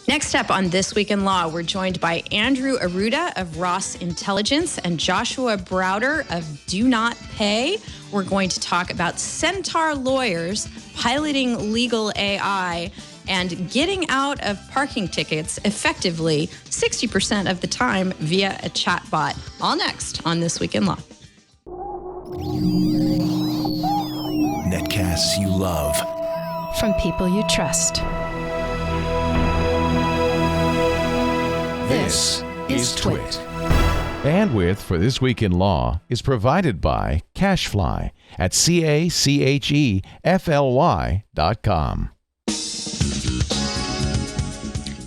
Next up on This Week in Law, we're joined by Andrew Arruda of Ross Intelligence and Joshua Browder of DoNotPay. We're going to talk about Centaur lawyers piloting legal AI and getting out of parking tickets effectively 60% of the time via a chatbot. All next on This Week in Law. Netcasts you love. From people you trust. This is TWiL. Bandwidth for This Week in Law is provided by CashFly at CACHEFLY.com.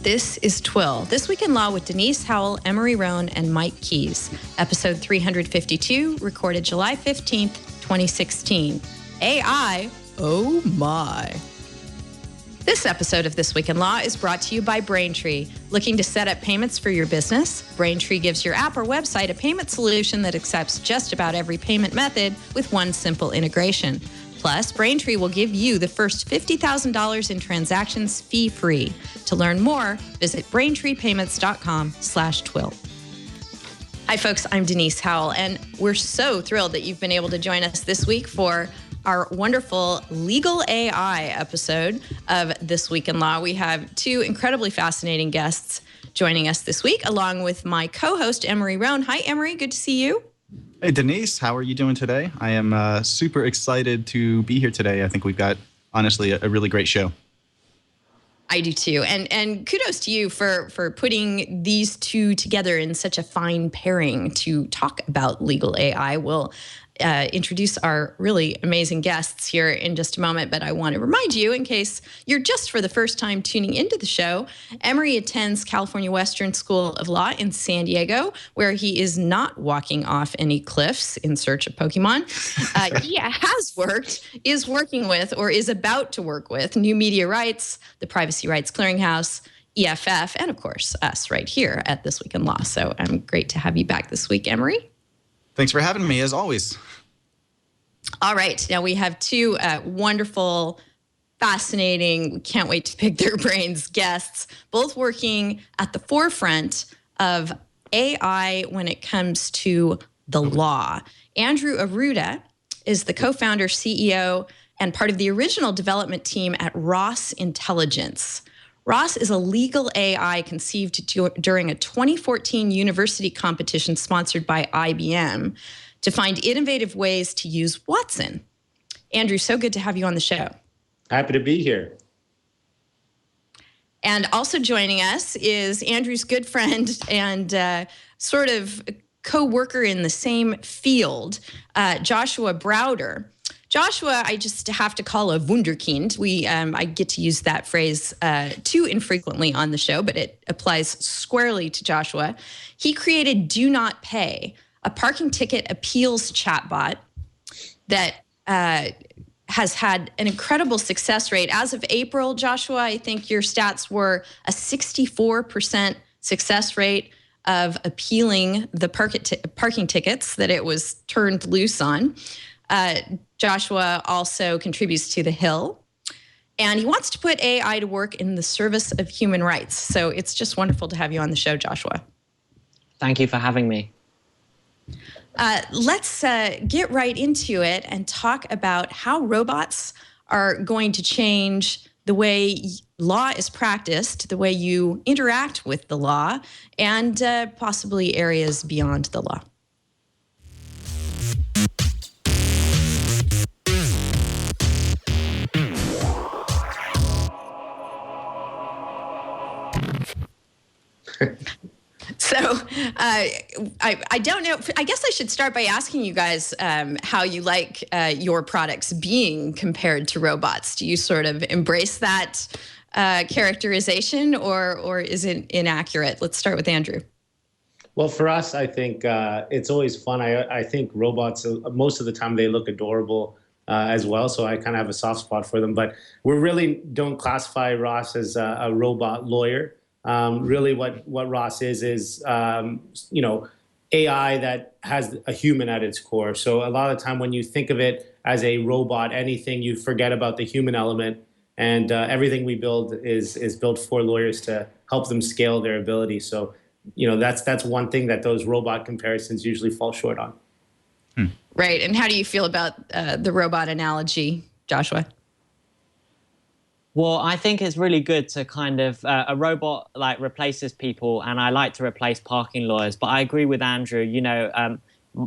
This is TWiL, This Week in Law with Denise, Howell, Emory, Roane, and Mike Keys. Episode 352, recorded July 15th, 2016. AI, oh my. This episode of This Week in Law is brought to you by Braintree. Looking to set up payments for your business? Braintree gives your app or website a payment solution that accepts just about every payment method with one simple integration. Plus, Braintree will give you the first $50,000 in transactions fee-free. To learn more, visit braintreepayments.com/TWiL. Hi, folks. I'm Denise Howell, and we're so thrilled that you've been able to join us this week for our wonderful legal AI episode of This Week in Law. We have two incredibly fascinating guests joining us this week, along with my co-host, Emory Roane. Hi, Emory. Good to see you. Hey, Denise. How are you doing today? I am super excited to be here today. I think we've got, honestly, a really great show. I do too. And kudos to you for putting these two together in such a fine pairing to talk about legal AI. We'll introduce our really amazing guests here in just a moment, but I want to remind you, in case you're just for the first time tuning into the show, Emory attends California Western School of Law in San Diego, where he is not walking off any cliffs in search of Pokemon. He has worked, is working with, or is about to work with New Media Rights, the Privacy Rights Clearinghouse, EFF, and of course, us right here at This Week in Law. So great to have you back this week, Emory. Thanks for having me, as always. All right. Now we have two wonderful, fascinating, we can't wait to pick their brains guests, both working at the forefront of AI when it comes to the law. Andrew Arruda is the co-founder, CEO, and part of the original development team at Ross Intelligence. Ross is a legal AI conceived during a 2014 university competition sponsored by IBM to find innovative ways to use Watson. Andrew, so good to have you on the show. Happy to be here. And also joining us is Andrew's good friend and sort of co-worker in the same field, Joshua Browder. Joshua, I just have to call a wunderkind. I get to use that phrase too infrequently on the show, but it applies squarely to Joshua. He created DoNotPay, a parking ticket appeals chatbot that has had an incredible success rate. As of April, Joshua, I think your stats were a 64% success rate of appealing the parking tickets that it was turned loose on. Joshua also contributes to The Hill, and he wants to put AI to work in the service of human rights. So it's just wonderful to have you on the show, Joshua. Thank you for having me. Let's get right into it and talk about how robots are going to change the way law is practiced, the way you interact with the law, and possibly areas beyond the law. So I don't know. I guess I should start by asking you guys how you like your products being compared to robots. Do you sort of embrace that characterization, or is it inaccurate? Let's start with Andrew. Well, for us, I think it's always fun. I think robots, most of the time, they look adorable as well. So I kind of have a soft spot for them. But we really don't classify Ross as a robot lawyer. Really what Ross is AI that has a human at its core. So a lot of the time when you think of it as a robot, anything, you forget about the human element. And everything we build is built for lawyers to help them scale their ability. So, that's one thing that those robot comparisons usually fall short on. Right. And how do you feel about the robot analogy, Joshua? Well, I think it's really good to kind of, a robot like replaces people, and I like to replace parking lawyers. But I agree with Andrew,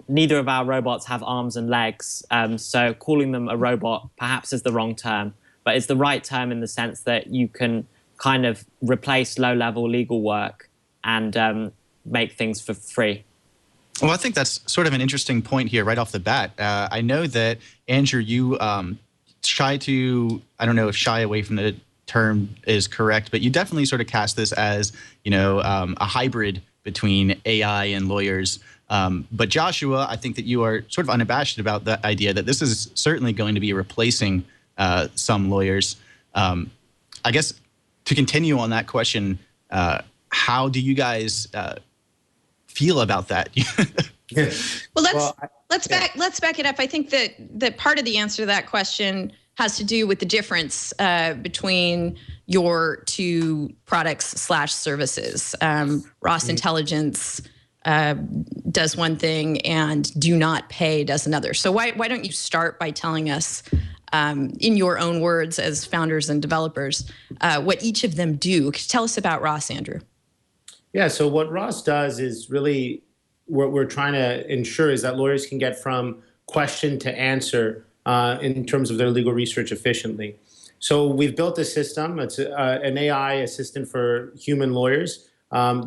neither of our robots have arms and legs. So calling them a robot perhaps is the wrong term, but it's the right term in the sense that you can kind of replace low-level legal work and make things for free. Well, I think that's sort of an interesting point here right off the bat. I know that, Andrew, you try to, I don't know if shy away from the term is correct, but you definitely sort of cast this as, a hybrid between AI and lawyers. But Joshua, I think that you are sort of unabashed about the idea that this is certainly going to be replacing some lawyers. I guess to continue on that question, how do you guys feel about that? Well, let's back it up. I think that part of the answer to that question has to do with the difference between your two products/services. Ross Intelligence does one thing and DoNotPay does another. So why don't you start by telling us, in your own words as founders and developers, what each of them do? Tell us about Ross, Andrew. Yeah, so what Ross does is really what we're trying to ensure is that lawyers can get from question to answer in terms of their legal research efficiently. So we've built a system. It's an AI assistant for human lawyers.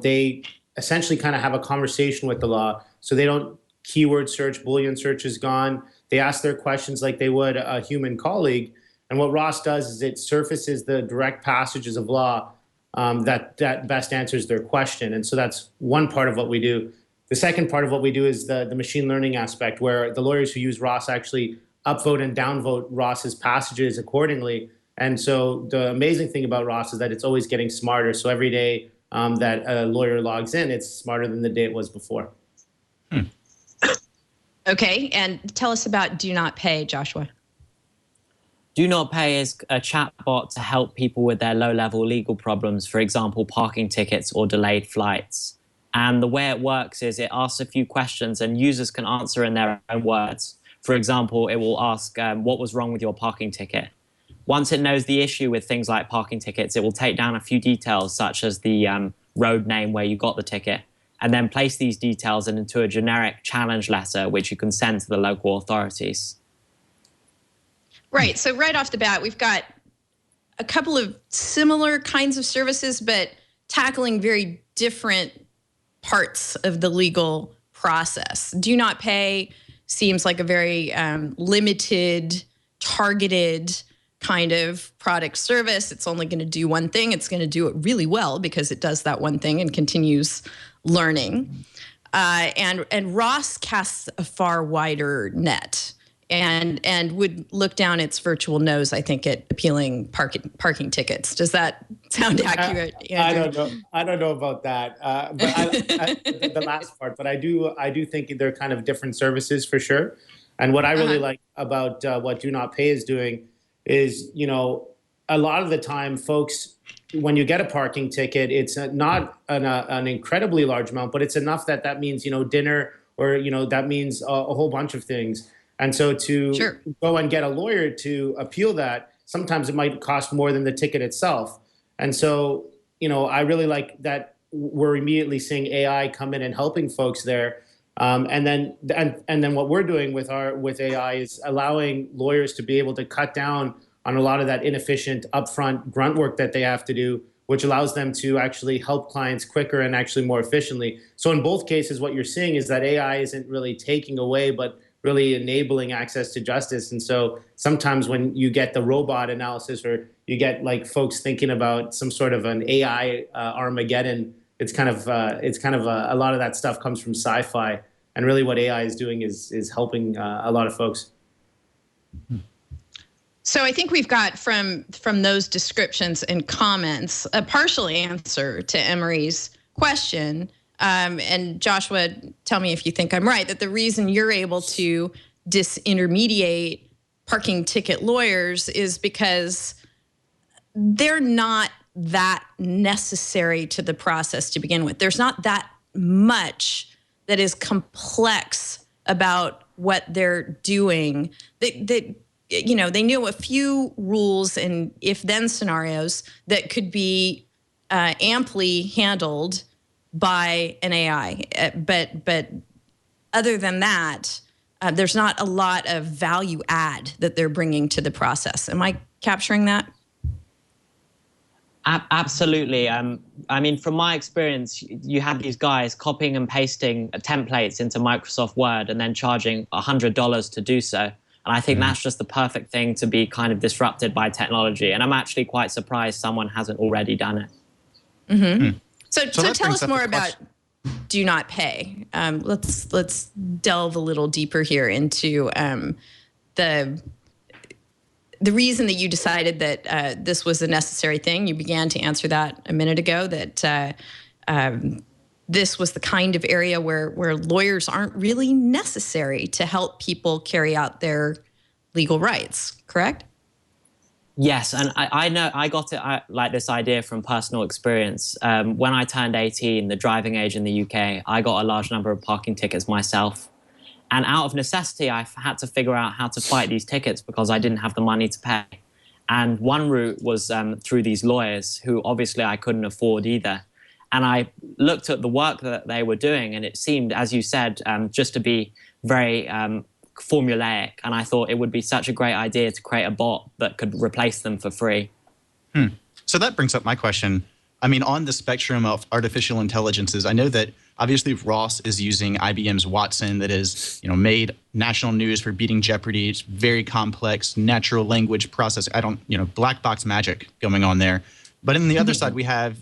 They essentially kind of have a conversation with the law. So they don't keyword search, Boolean search is gone. They ask their questions like they would a human colleague. And what Ross does is it surfaces the direct passages of law that best answers their question. And so that's one part of what we do. The second part of what we do is the machine learning aspect, where the lawyers who use Ross actually upvote and downvote Ross's passages accordingly. And so the amazing thing about Ross is that it's always getting smarter. So every day that a lawyer logs in, it's smarter than the day it was before. Okay, and tell us about DoNotPay, Joshua. DoNotPay is a chatbot to help people with their low-level legal problems, for example, parking tickets or delayed flights. And the way it works is it asks a few questions and users can answer in their own words. For example, it will ask, what was wrong with your parking ticket? Once it knows the issue with things like parking tickets, it will take down a few details, such as the road name where you got the ticket, and then place these details into a generic challenge letter, which you can send to the local authorities. Right. So right off the bat, we've got a couple of similar kinds of services, but tackling very different parts of the legal process. DoNotPay seems like a very limited, targeted kind of product service. It's only going to do one thing. It's going to do it really well because it does that one thing and continues learning. And Ross casts a far wider net and would look down its virtual nose, I think, at appealing parking tickets. Does that sound accurate, Andrew? I don't know about that. But the last part. But I do think they're kind of different services for sure. And what I really like about what DoNotPay is doing is, a lot of the time, folks, when you get a parking ticket, it's not an incredibly large amount, but it's enough that means, dinner, or, that means a whole bunch of things. And so to go and get a lawyer to appeal that, sometimes it might cost more than the ticket itself. And so, I really like that we're immediately seeing AI come in and helping folks there. And then what we're doing with AI is allowing lawyers to be able to cut down on a lot of that inefficient upfront grunt work that they have to do, which allows them to actually help clients quicker and actually more efficiently. So in both cases, what you're seeing is that AI isn't really taking away, but really enabling access to justice. And so sometimes when you get the robot analysis, or you get like folks thinking about some sort of an AI Armageddon, it's kind of a lot of that stuff comes from sci-fi. And really what AI is doing is helping a lot of folks. So I think we've got from those descriptions and comments a partial answer to Emory's question. And Joshua, tell me if you think I'm right, that the reason you're able to disintermediate parking ticket lawyers is because they're not that necessary to the process to begin with. There's not that much that is complex about what they're doing. They knew a few rules and if-then scenarios that could be amply handled by an AI. But other than that, there's not a lot of value add that they're bringing to the process. Am I capturing that? Absolutely. I mean, from my experience, you have these guys copying and pasting templates into Microsoft Word and then charging $100 to do so. And I think that's just the perfect thing to be kind of disrupted by technology. And I'm actually quite surprised someone hasn't already done it. So tell us more about DoNotPay. Let's delve a little deeper here into the reason that you decided that this was a necessary thing. You began to answer that a minute ago, that this was the kind of area where lawyers aren't really necessary to help people carry out their legal rights, correct? Yes, and I know I got it like this idea from personal experience. When I turned 18, the driving age in the UK, I got a large number of parking tickets myself. And out of necessity, I had to figure out how to fight these tickets because I didn't have the money to pay. And one route was through these lawyers who obviously I couldn't afford either. And I looked at the work that they were doing, and it seemed, as you said, just to be very formulaic. And I thought it would be such a great idea to create a bot that could replace them for free. So that brings up my question. I mean, on the spectrum of artificial intelligences, I know that obviously Ross is using IBM's Watson that has, made national news for beating Jeopardy. It's very complex natural language processing. Black box magic going on there. But on the other side, we have,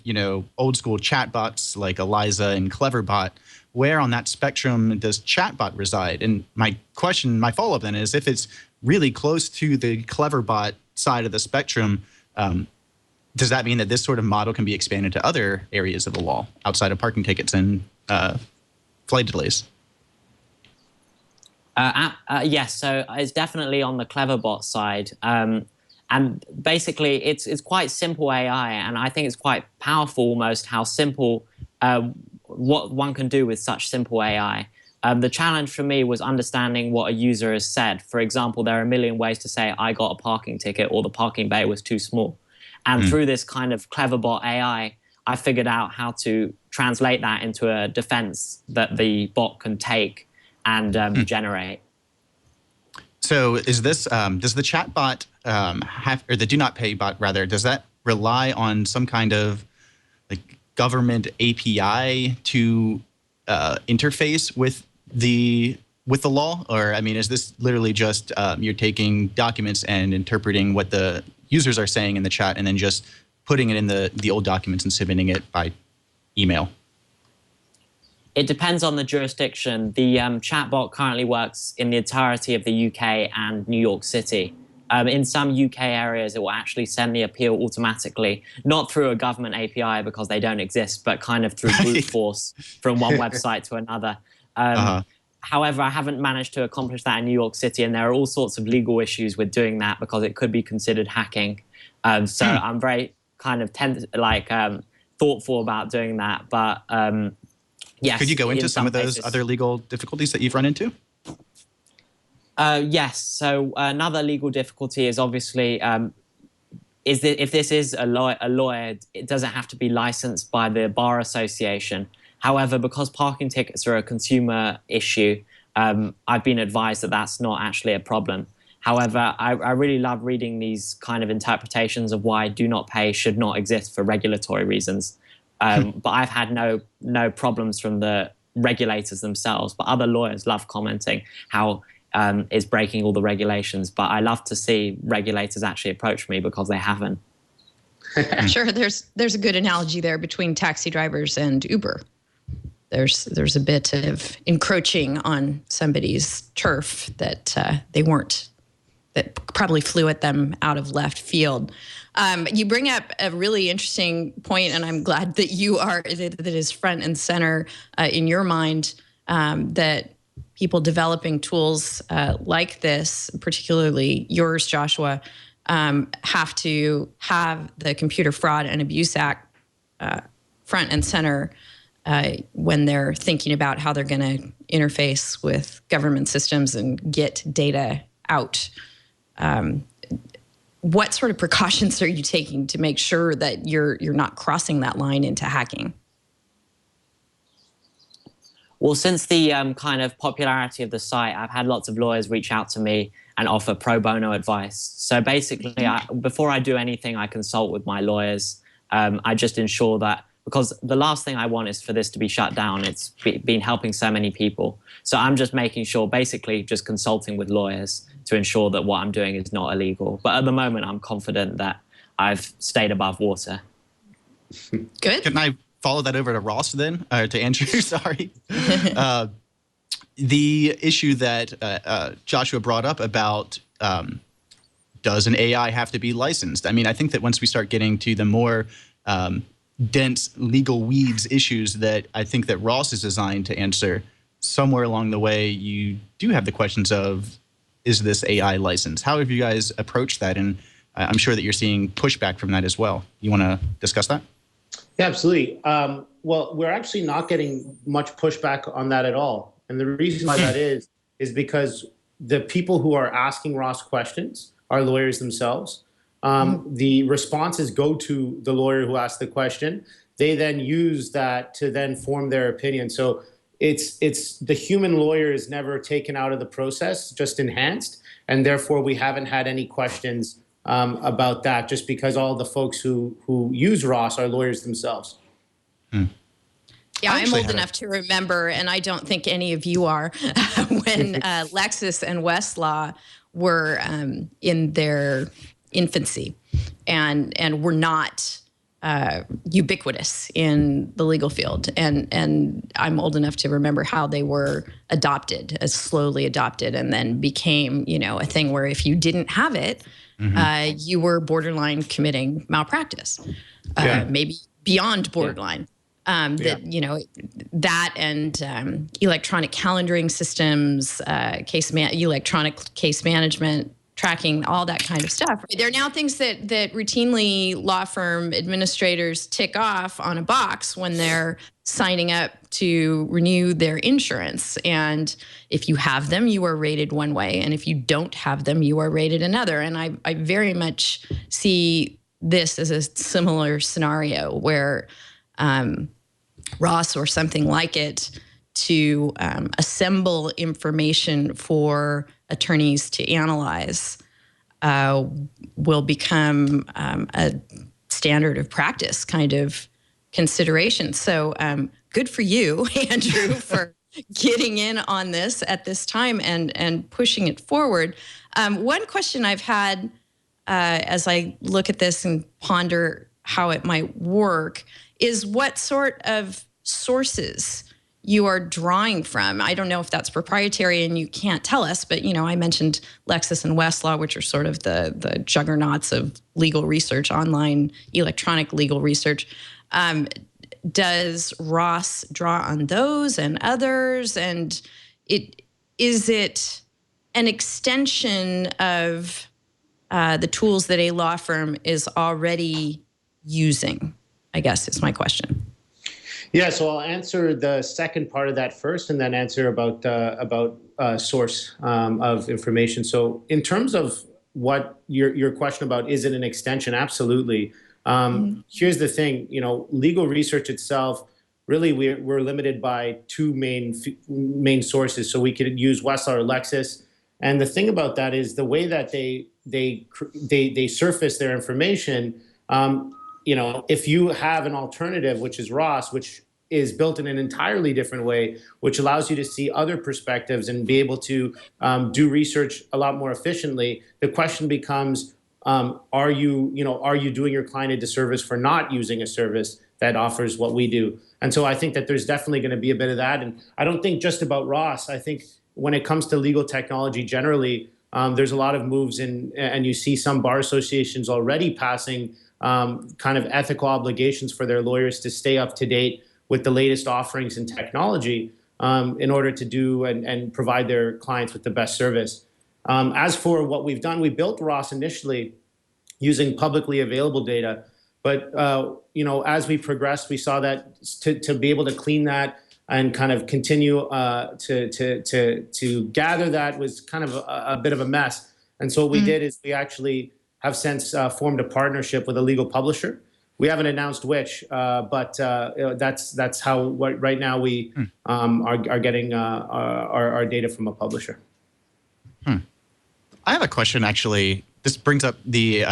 old school chatbots like Eliza and Cleverbot. Where on that spectrum does chatbot reside? And my follow-up then is, if it's really close to the Cleverbot side of the spectrum, does that mean that this sort of model can be expanded to other areas of the law outside of parking tickets and flight delays? Yes, so it's definitely on the Cleverbot side. And basically, it's quite simple AI, and I think it's quite powerful almost how simple what one can do with such simple AI. The challenge for me was understanding what a user has said. For example, there are a million ways to say, I got a parking ticket, or the parking bay was too small. And through this kind of Cleverbot AI, I figured out how to translate that into a defense that the bot can take and generate. So is this, does the chatbot or the DoNotPay bot rather, does that rely on some kind of like government API to interface with the law? Or, I mean, is this literally just you're taking documents and interpreting what the users are saying in the chat and then just putting it in the old documents and submitting it by email? It depends on the jurisdiction. The chatbot currently works in the entirety of the UK and New York City. In some UK areas, it will actually send the appeal automatically, not through a government API because they don't exist, but kind of through brute force from one website to another. However, I haven't managed to accomplish that in New York City, and there are all sorts of legal issues with doing that because it could be considered hacking. So I'm very kind of thoughtful about doing that. But yes. Could you go into some of those other legal difficulties that you've run into? Yes. So another legal difficulty is obviously if this is a lawyer, it doesn't have to be licensed by the Bar Association. However, because parking tickets are a consumer issue, I've been advised that that's not actually a problem. However, I really love reading these kind of interpretations of why DoNotPay should not exist for regulatory reasons. But I've had no problems from the regulators themselves. But other lawyers love commenting how it's breaking all the regulations. But I love to see regulators actually approach me because they haven't. Sure, there's a good analogy there between taxi drivers and Uber. There's a bit of encroaching on somebody's turf that that probably flew at them out of left field. You bring up a really interesting point, and I'm glad that that is front and center in your mind, that people developing tools like this, particularly yours, Joshua, have to have the Computer Fraud and Abuse Act front and center when they're thinking about how they're going to interface with government systems and get data out. What sort of precautions are you taking to make sure that you're not crossing that line into hacking? Well, since the kind of popularity of the site, I've had lots of lawyers reach out to me and offer pro bono advice. So basically, before I do anything, I consult with my lawyers. I just ensure that, because the last thing I want is for this to be shut down. It's been helping so many people. So I'm just making sure, basically just consulting with lawyers to ensure that what I'm doing is not illegal. But at the moment, I'm confident that I've stayed above water. Good. Can I follow that over to Ross then, or to Andrew? Sorry. The issue that Joshua brought up about does an AI have to be licensed? I mean, I think that once we start getting to the more dense legal weeds issues that I think that Ross is designed to answer, somewhere along the way, you do have the questions of, is this AI licensed? How have you guys approached that? And I'm sure that you're seeing pushback from that as well. You want to discuss that? Yeah, absolutely. Well, we're actually not getting much pushback on that at all. And the reason why that is because the people who are asking Ross questions are lawyers themselves. The responses go to the lawyer who asked the question. They then use that to then form their opinion. So it's the human lawyer is never taken out of the process, just enhanced. And therefore, we haven't had any questions about that, just because all the folks who use Ross are lawyers themselves. Yeah, I'm old enough to remember, and I don't think any of you are, when Lexis and Westlaw were in their infancy and were not ubiquitous in the legal field. And I'm old enough to remember how they were adopted, as slowly adopted, and then became, a thing where if you didn't have it, you were borderline committing malpractice, maybe beyond borderline. That and electronic calendaring systems, electronic case management, tracking, all that kind of stuff. There are now things that routinely law firm administrators tick off on a box when they're signing up to renew their insurance. And if you have them, you are rated one way. And if you don't have them, you are rated another. And I very much see this as a similar scenario where Ross or something like it to assemble information for attorneys to analyze will become a standard of practice kind of consideration. So good for you, Andrew, for getting in on this at this time and pushing it forward. One question I've had as I look at this and ponder how it might work is what sort of sources you are drawing from. I don't know if that's proprietary and you can't tell us, but I mentioned Lexis and Westlaw, which are sort of the juggernauts of legal research, online electronic legal research. Does Ross draw on those and others? And is it an extension of the tools that a law firm is already using, I guess is my question. Yeah, so I'll answer the second part of that first, and then answer about source of information. So in terms of what your question about, is it an extension? Absolutely. Here's the thing, legal research itself, really we're limited by two main sources. So we could use Westlaw or Lexis. And the thing about that is the way that they surface their information. If you have an alternative, which is Ross, which is built in an entirely different way, which allows you to see other perspectives and be able to do research a lot more efficiently, the question becomes, are you doing your client a disservice for not using a service that offers what we do? And so I think that there's definitely going to be a bit of that. And I don't think just about Ross. I think when it comes to legal technology generally, there's a lot of moves and you see some bar associations already passing kind of ethical obligations for their lawyers to stay up to date with the latest offerings in technology in order to do and provide their clients with the best service. As for what we've done, we built Ross initially using publicly available data. But as we progressed, we saw that to be able to clean that and kind of continue to gather that was kind of a bit of a mess. And so what we did is we actually have since formed a partnership with a legal publisher. We haven't announced which, but that's how right now we are getting our data from a publisher. I have a question, actually. This brings up the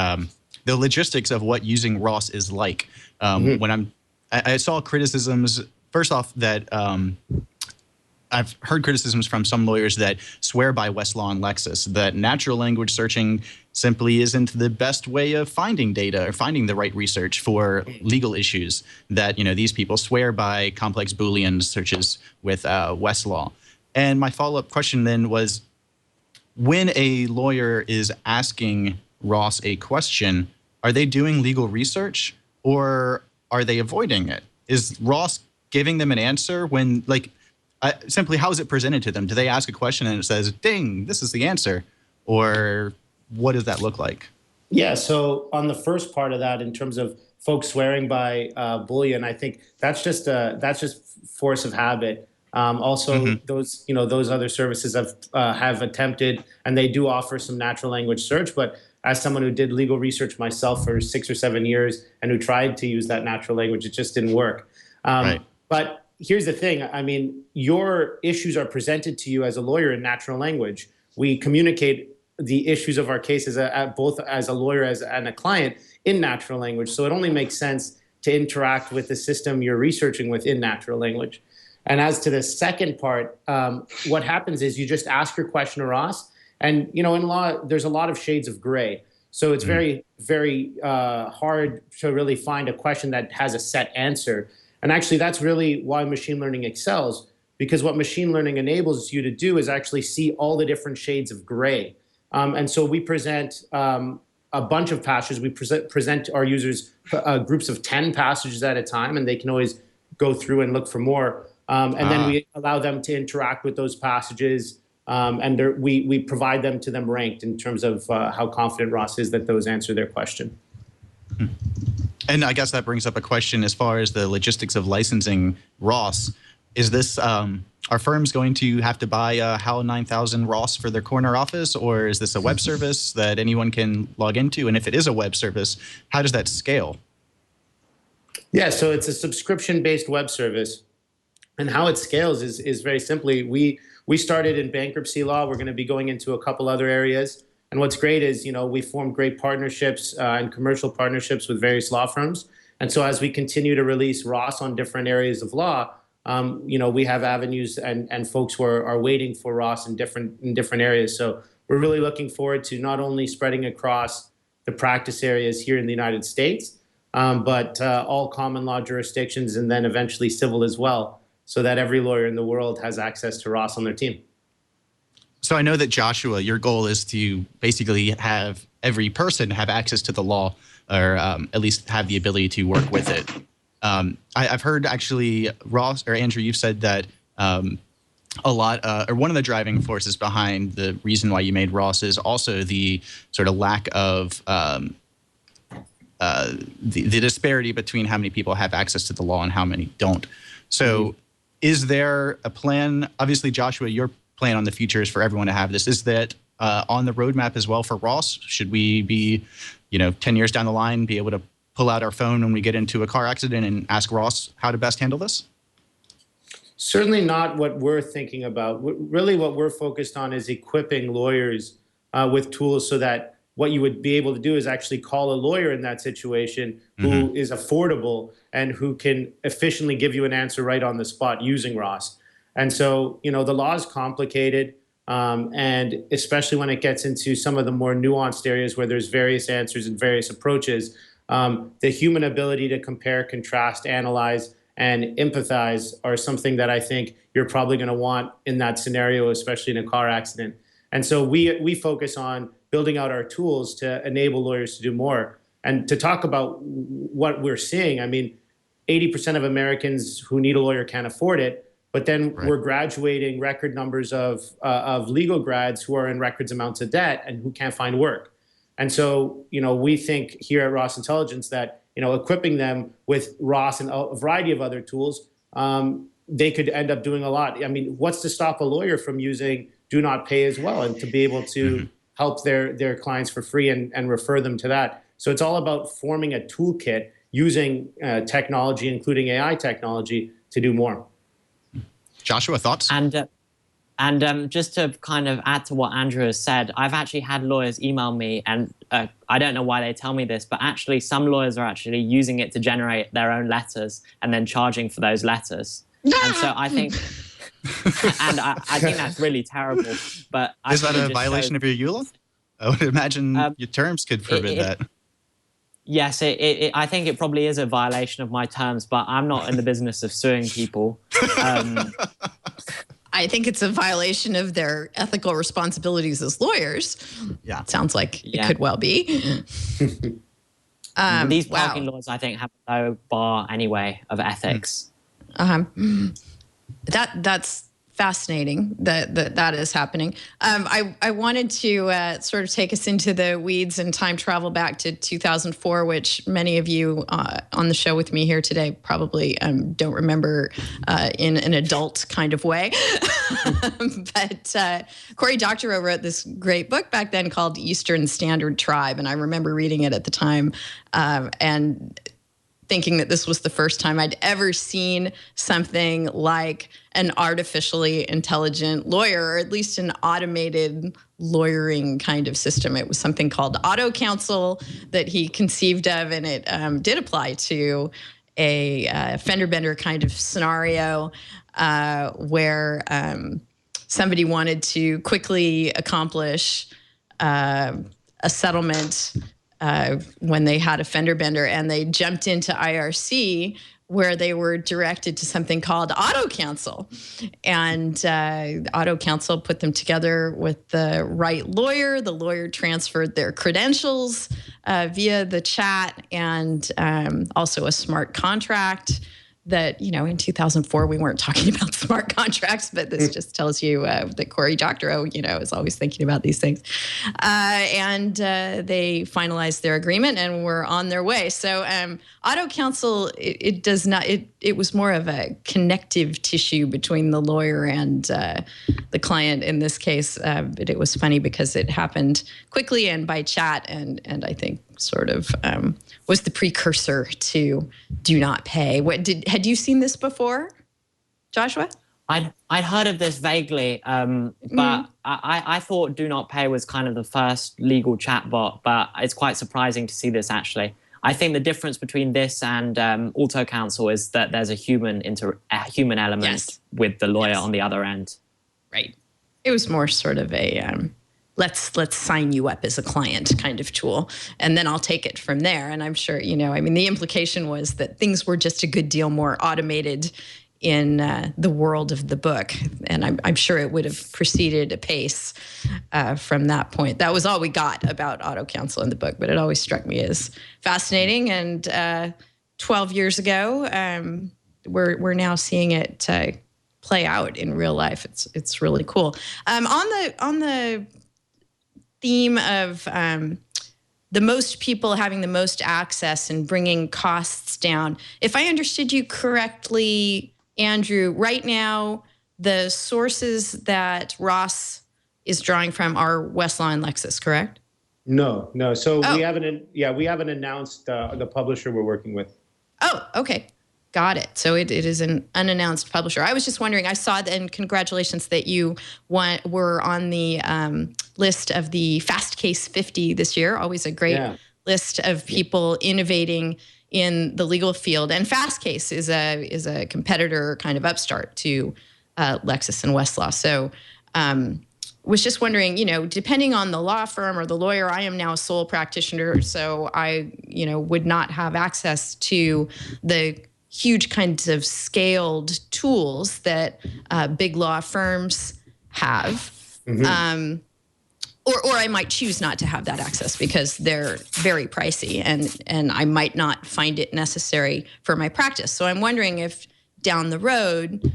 logistics of what using ROS is like. When I saw criticisms, first off, that I've heard criticisms from some lawyers that swear by Westlaw and Lexis, that natural language searching simply isn't the best way of finding data or finding the right research for legal issues, that these people swear by complex Boolean searches with Westlaw. And my follow-up question then was, when a lawyer is asking ROS a question, are they doing legal research or are they avoiding it? Is ROS giving them an answer when, simply how is it presented to them? Do they ask a question and it says, ding, this is the answer? Or what does that look like? Yeah, so on the first part of that, in terms of folks swearing by Boolean, I think that's just force of habit. Also, those other services have attempted, and they do offer some natural language search. But as someone who did legal research myself for 6 or 7 years and who tried to use that natural language, it just didn't work. Right. But here's the thing. I mean, your issues are presented to you as a lawyer in natural language. We communicate the issues of our cases both as a lawyer and a client in natural language. So it only makes sense to interact with the system you're researching with in natural language. And as to the second part, what happens is you just ask your question to ROS. And, in law, there's a lot of shades of gray. So it's very, very hard to really find a question that has a set answer. And actually, that's really why machine learning excels, because what machine learning enables you to do is actually see all the different shades of gray. And so we present a bunch of passages. We present our users groups of 10 passages at a time, and they can always go through and look for more. And then we allow them to interact with those passages, and we provide them to them ranked in terms of how confident ROS is that those answer their question. And I guess that brings up a question as far as the logistics of licensing ROS. Is this, are firms going to have to buy a Howell 9000 ROS for their corner office, or is this a web service that anyone can log into? And if it is a web service, how does that scale? Yeah, so it's a subscription-based web service. And how it scales is very simply, we started in bankruptcy law. We're going to be going into a couple other areas. And what's great is, we formed great partnerships and commercial partnerships with various law firms. And so as we continue to release ROS on different areas of law, we have avenues and folks who are waiting for ROS in different areas. So we're really looking forward to not only spreading across the practice areas here in the United States, but all common law jurisdictions and then eventually civil as well, so that every lawyer in the world has access to ROS on their team. So I know that, Joshua, your goal is to basically have every person have access to the law, or at least have the ability to work with it. I've heard, actually, Ross or Andrew, you've said that a lot, or one of the driving forces behind the reason why you made ROS is also the sort of lack of the disparity between how many people have access to the law and how many don't. So is there a plan? Obviously, Joshua, your plan on the future is for everyone to have this. Is that on the roadmap as well for ROS? Should we be, 10 years down the line, be able to pull out our phone when we get into a car accident and ask ROS how to best handle this? Certainly not what we're thinking about. Really what we're focused on is equipping lawyers with tools so that what you would be able to do is actually call a lawyer in that situation who is affordable and who can efficiently give you an answer right on the spot using ROS. And so, the law is complicated, and especially when it gets into some of the more nuanced areas where there's various answers and various approaches, the human ability to compare, contrast, analyze, and empathize are something that I think you're probably going to want in that scenario, especially in a car accident. And so we focus on building out our tools to enable lawyers to do more. And to talk about what we're seeing, 80% of Americans who need a lawyer can't afford it, but then we're graduating record numbers of legal grads who are in records amounts of debt and who can't find work. And so, we think here at Ross Intelligence that, equipping them with Ross and a variety of other tools, they could end up doing a lot. I mean, what's to stop a lawyer from using DoNotPay as well and to be able to help their clients for free and refer them to that? So it's all about forming a toolkit using technology, including AI technology, to do more. Joshua, thoughts? And just to kind of add to what Andrew has said, I've actually had lawyers email me, and I don't know why they tell me this, but actually some lawyers are actually using it to generate their own letters and then charging for those letters. And so I think, and I think that's really terrible. But is that a violation of your EULA? I would imagine your terms could forbid that. Yes, I think it probably is a violation of my terms, but I'm not in the business of suing people. I think it's a violation of their ethical responsibilities as lawyers. Yeah. It sounds like it could well be. These parking laws, I think, have no bar anyway of ethics. That's fascinating that is happening. I wanted to sort of take us into the weeds and time travel back to 2004, which many of you on the show with me here today probably don't remember in an adult kind of way. But Cory Doctorow wrote this great book back then called Eastern Standard Tribe, and I remember reading it at the time and thinking that this was the first time I'd ever seen something like an artificially intelligent lawyer, or at least an automated lawyering kind of system. It was something called auto counsel that he conceived of, and it did apply to a fender bender kind of scenario where somebody wanted to quickly accomplish a settlement when they had a fender bender, and they jumped into IRC where they were directed to something called auto counsel. And auto counsel put them together with the right lawyer. The lawyer transferred their credentials via the chat, and also a smart contract that, in 2004, we weren't talking about smart contracts, but this just tells you that Cory Doctorow, is always thinking about these things. And they finalized their agreement and were on their way. So auto counsel, it was more of a connective tissue between the lawyer and the client in this case. But it was funny because it happened quickly and by chat, and I think sort of was the precursor to DoNotPay. Had you seen this before, Joshua? I'd heard of this vaguely, but I thought DoNotPay was kind of the first legal chatbot, but it's quite surprising to see this actually. I think the difference between this and auto counsel is that there's a human element with the lawyer on the other end. Right. It was more sort of a let's sign you up as a client kind of tool, and then I'll take it from there. And I'm sure, the implication was that things were just a good deal more automated in the world of the book. And I'm sure it would have proceeded apace from that point. That was all we got about auto counsel in the book, but it always struck me as fascinating. And 12 years ago, we're now seeing it play out in real life. It's really cool. On the theme of the most people having the most access and bringing costs down, if I understood you correctly, Andrew, right now the sources that Ross is drawing from are Westlaw and Lexis, correct? No. So we haven't announced the publisher we're working with. Oh, okay. Got it. So it is an unannounced publisher. I was just wondering, I saw, and congratulations that you were on the list of the Fast Case 50 this year. Always a great list of people innovating in the legal field. And Fast Case is a competitor, kind of upstart to Lexis and Westlaw. So was just wondering, depending on the law firm or the lawyer, I am now a sole practitioner, so I, would not have access to the huge kinds of scaled tools that big law firms have. Mm-hmm. Or I might choose not to have that access because they're very pricey and I might not find it necessary for my practice. So I'm wondering if down the road,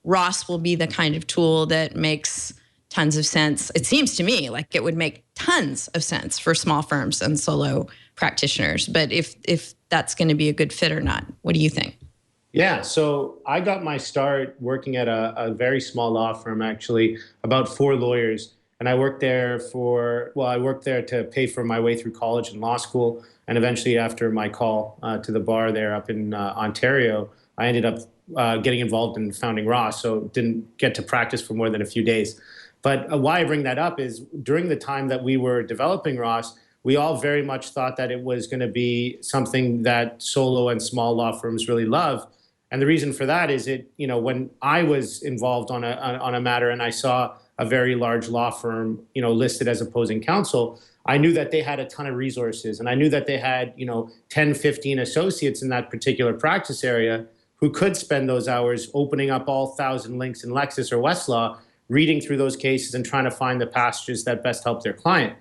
Ross will be the kind of tool that makes tons of sense. It seems to me like it would make tons of sense for small firms and solo practitioners. But if that's going to be a good fit or not, what do you think? Yeah, so I got my start working at a very small law firm, actually, about 4 lawyers. And I worked there I worked there to pay for my way through college and law school. And eventually, after my call to the bar there up in Ontario, I ended up getting involved in founding Ross, so didn't get to practice for more than a few days. But why I bring that up is during the time that we were developing Ross, we all very much thought that it was going to be something that solo and small law firms really love. And the reason for that is when I was involved on a matter and I saw a very large law firm, listed as opposing counsel, I knew that they had a ton of resources, and I knew that they had, 10, 15 associates in that particular practice area who could spend those hours opening up all 1,000 links in Lexis or Westlaw, reading through those cases and trying to find the passages that best help their client.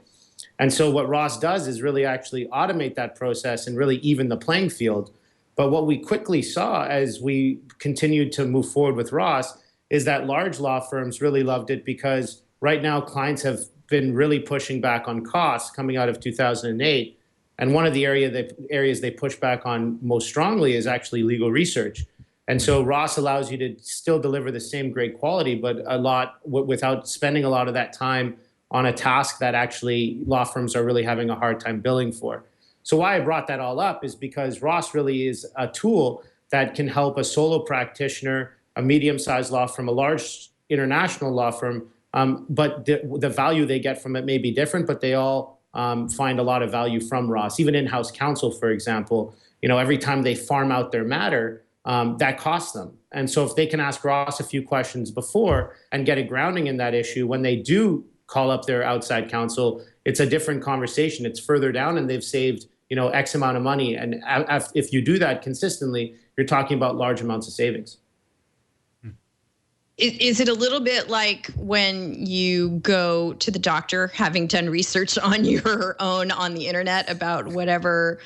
And so what Ross does is really actually automate that process and really even the playing field. But what we quickly saw as we continued to move forward with Ross is that large law firms really loved it because right now clients have been really pushing back on costs coming out of 2008. And one of the areas they push back on most strongly is actually legal research. And so Ross allows you to still deliver the same great quality, but a lot without spending a lot of that time on a task that actually law firms are really having a hard time billing for. So why I brought that all up is because Ross really is a tool that can help a solo practitioner, a medium-sized law firm, a large international law firm, but the value they get from it may be different, but they all find a lot of value from Ross. Even in-house counsel, for example, every time they farm out their matter, that costs them. And so if they can ask Ross a few questions before and get a grounding in that issue, when they do call up their outside counsel, it's a different conversation. It's further down and they've saved, X amount of money. And if you do that consistently, you're talking about large amounts of savings. Is it a little bit like when you go to the doctor, having done research on your own on the internet about whatever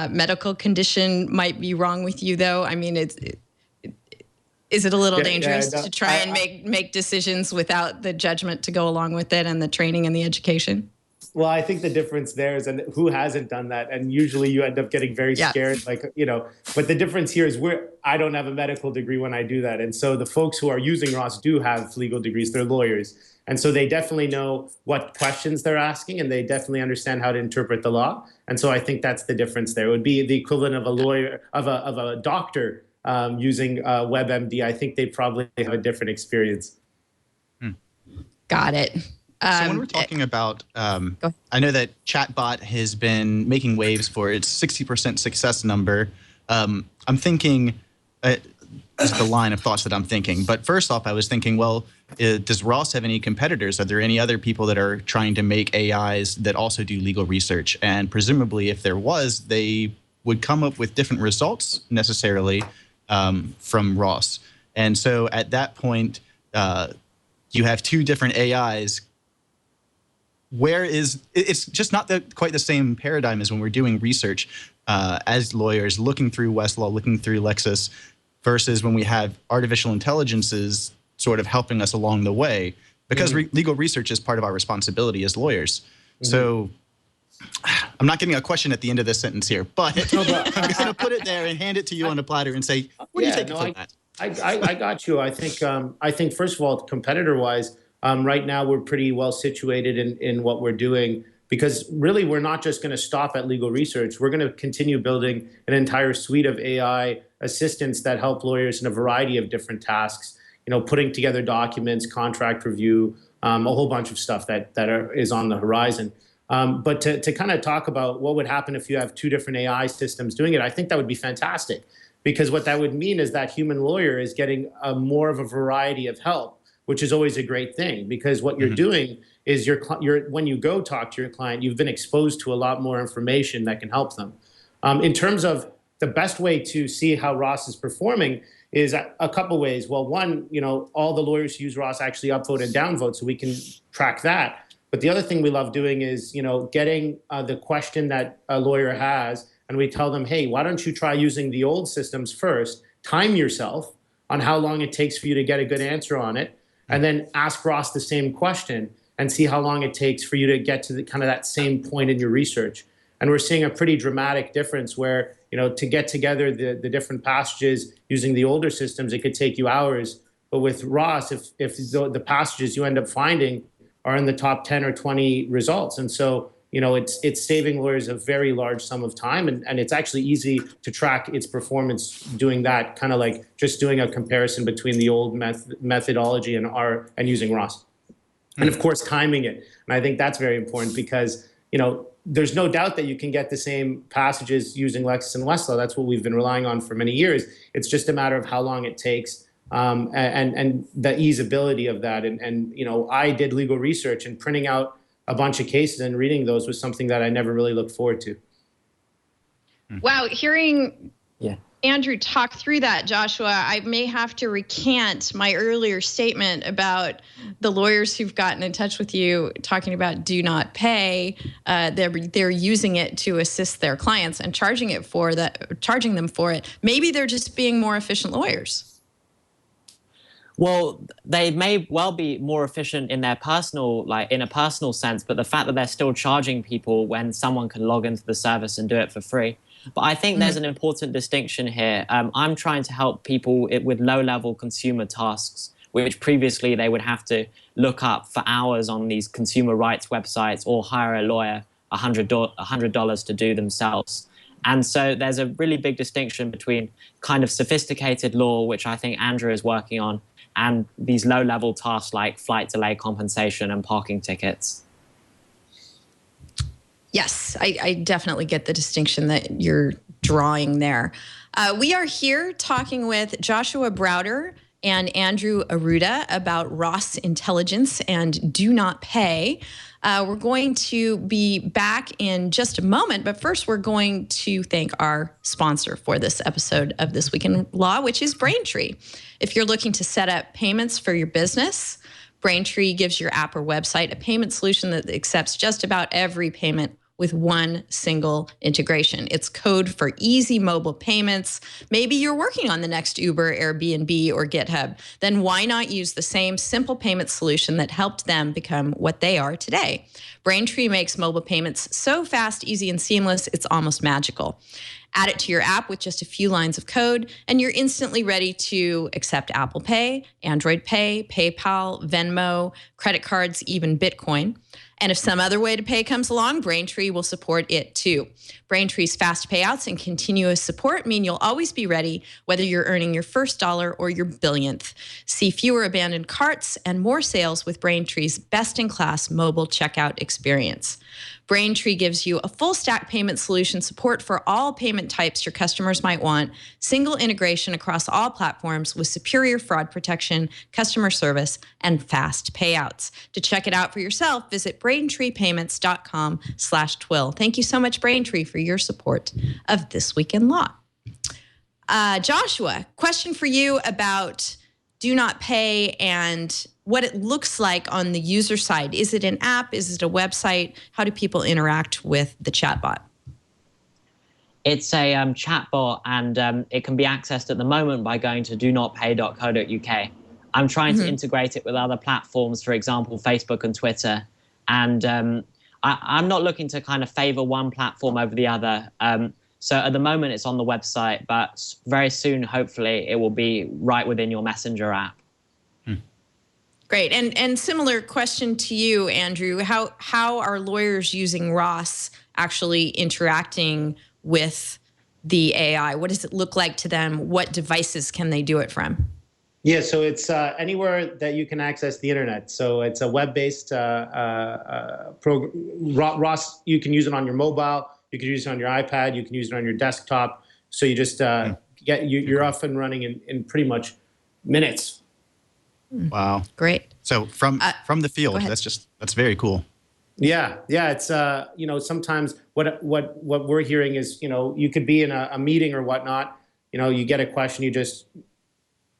medical condition might be wrong with you, though? I mean, is it a little dangerous to try and make decisions without the judgment to go along with it and the training and the education? Well, I think the difference there is, and who hasn't done that? And usually you end up getting very scared, but the difference here is I don't have a medical degree when I do that. And so the folks who are using Ross do have legal degrees, they're lawyers. And so they definitely know what questions they're asking and they definitely understand how to interpret the law. And so I think that's the difference there. It would be the equivalent of a lawyer, of a doctor using WebMD. I think they probably have a different experience. Got it. So when we're talking about, I know that chatbot has been making waves for its 60% success number. I'm thinking, this is the line of thoughts that I'm thinking. But first off, I was thinking, well, does Ross have any competitors? Are there any other people that are trying to make AIs that also do legal research? And presumably, if there was, they would come up with different results necessarily from Ross. And so at that point, you have 2 different AIs. It's just not quite the same paradigm as when we're doing research as lawyers, looking through Westlaw, looking through Lexis, versus when we have artificial intelligences sort of helping us along the way, because legal research is part of our responsibility as lawyers. So I'm not getting a question at the end of this sentence here, but I'm going to put it there and hand it to you on a platter and say, what do you take from that? I got you. I think first of all, competitor-wise, right now, we're pretty well situated in what we're doing because really we're not just going to stop at legal research. We're going to continue building an entire suite of AI assistants that help lawyers in a variety of different tasks, putting together documents, contract review, a whole bunch of stuff that is on the horizon. But to kind of talk about what would happen if you have 2 different AI systems doing it, I think that would be fantastic because what that would mean is that human lawyer is getting more of a variety of help, which is always a great thing because what you're doing is when you go talk to your client, you've been exposed to a lot more information that can help them. In terms of the best way to see how Ross is performing is a couple ways. Well, one, all the lawyers who use Ross actually upvote and downvote, so we can track that. But the other thing we love doing is, getting the question that a lawyer has, and we tell them, hey, why don't you try using the old systems first, time yourself on how long it takes for you to get a good answer on it, and then ask Ross the same question and see how long it takes for you to get to the kind of that same point in your research. And we're seeing a pretty dramatic difference where, to get together the different passages using the older systems, it could take you hours. But with Ross, if the passages you end up finding are in the top 10 or 20 results. And so, it's saving lawyers a very large sum of time, and it's actually easy to track its performance doing that, kind of like just doing a comparison between the old methodology and using Ross. And of course, timing it. And I think that's very important because, there's no doubt that you can get the same passages using Lexis and Westlaw. That's what we've been relying on for many years. It's just a matter of how long it takes and the easeability of that. And I did legal research, and printing out a bunch of cases and reading those was something that I never really looked forward to. Wow, hearing Andrew talk through that, Joshua, I may have to recant my earlier statement about the lawyers who've gotten in touch with you talking about DoNotPay. They're using it to assist their clients and charging them for it. Maybe they're just being more efficient lawyers. Well, they may well be more efficient in their in a personal sense, but the fact that they're still charging people when someone can log into the service and do it for free. But I think there's an important distinction here. I'm trying to help people with low-level consumer tasks, which previously they would have to look up for hours on these consumer rights websites or hire a lawyer $100 to do themselves. And so there's a really big distinction between kind of sophisticated law, which I think Andrew is working on, and these low-level tasks like flight delay compensation and parking tickets. Yes, I definitely get the distinction that you're drawing there. We are here talking with Joshua Browder and Andrew Arruda about Ross Intelligence and DoNotPay. We're going to be back in just a moment, but first we're going to thank our sponsor for this episode of This Week in Law, which is Braintree. If you're looking to set up payments for your business, Braintree gives your app or website a payment solution that accepts just about every payment with one single integration. It's code for easy mobile payments. Maybe you're working on the next Uber, Airbnb, or GitHub. Then why not use the same simple payment solution that helped them become what they are today? Braintree makes mobile payments so fast, easy, and seamless, it's almost magical. Add it to your app with just a few lines of code, and you're instantly ready to accept Apple Pay, Android Pay, PayPal, Venmo, credit cards, even Bitcoin. And if some other way to pay comes along, Braintree will support it too. Braintree's fast payouts and continuous support mean you'll always be ready, whether you're earning your first dollar or your billionth. See fewer abandoned carts and more sales with Braintree's best-in-class mobile checkout experience. Braintree gives you a full stack payment solution, support for all payment types your customers might want, single integration across all platforms with superior fraud protection, customer service, and fast payouts. To check it out for yourself, visit braintreepayments.com/TWiL. Thank you so much, Braintree, for your support of This Week in Law. Joshua, question for you about DoNotPay and what it looks like on the user side. Is it an app? Is it a website? How do people interact with the chatbot? It's a chatbot, and it can be accessed at the moment by going to donotpay.co.uk. I'm trying to integrate it with other platforms, for example, Facebook and Twitter. And I'm not looking to kind of favor one platform over the other. So at the moment, it's on the website, but very soon, hopefully, it will be right within your Messenger app. Great. And similar question to you, Andrew. How are lawyers using Ross actually interacting with the AI? What does it look like to them? What devices can they do it from? Yeah, so it's anywhere that you can access the internet. So it's a web-based program. Ross, you can use it on your mobile. You can use it on your iPad. You can use it on your desktop. So you just you're off and running in pretty much minutes. Wow. Great. So from the field, that's very cool. Yeah. It's sometimes what we're hearing is you could be in a meeting or whatnot. You get a question, you just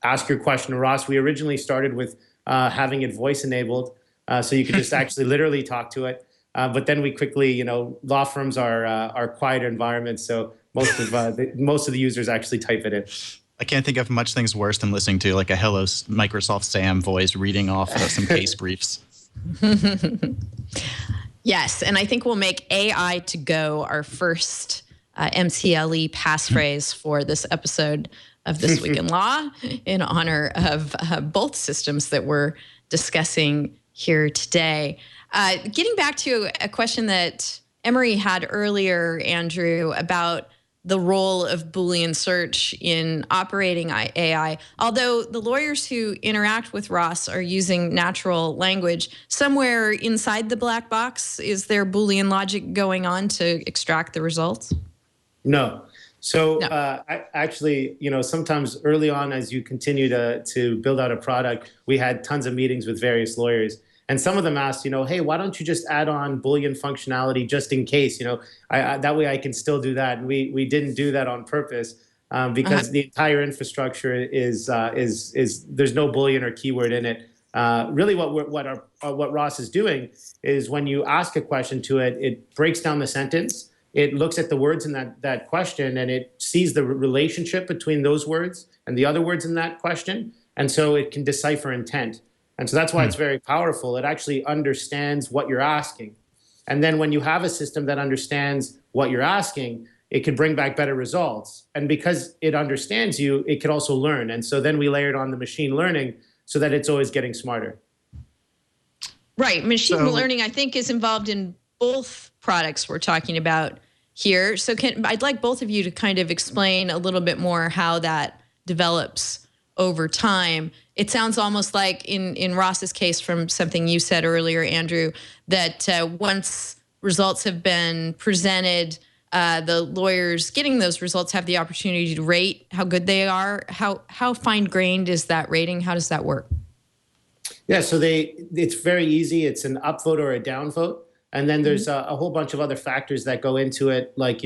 ask your question to Ross. We originally started with having it voice enabled, so you could just actually literally talk to it. But then we quickly, law firms are quieter environments, so most of the users actually type it in. I can't think of much things worse than listening to like a hello Microsoft Sam voice reading off some case briefs. Yes, and I think we'll make AI to go our first MCLE passphrase for this episode of This Week in Law in honor of both systems that we're discussing here today. Getting back to a question that Emory had earlier, Andrew, about the role of Boolean search in operating AI. Although the lawyers who interact with Ross are using natural language, somewhere inside the black box, is there Boolean logic going on to extract the results? No. So actually, sometimes early on, as you continue to build out a product, we had tons of meetings with various lawyers. And some of them asked, hey, why don't you just add on Boolean functionality just in case? That way I can still do that. And we didn't do that on purpose because the entire infrastructure is there's no Boolean or keyword in it. Really, what Ross is doing is when you ask a question to it, it breaks down the sentence. It looks at the words in that question, and it sees the relationship between those words and the other words in that question. And so it can decipher intent. And so that's why it's very powerful. It actually understands what you're asking. And then when you have a system that understands what you're asking, it can bring back better results. And because it understands you, it can also learn. And so then we layered on the machine learning so that it's always getting smarter. Right. Machine learning, I think, is involved in both products we're talking about here. So I'd like both of you to kind of explain a little bit more how that develops over time. It sounds almost like in Ross's case, from something you said earlier, Andrew, that once results have been presented, the lawyers getting those results have the opportunity to rate how good they are. How fine-grained is that rating? How does that work? Yeah, so it's very easy. It's an upvote or a downvote. And then there's a whole bunch of other factors that go into it. Like,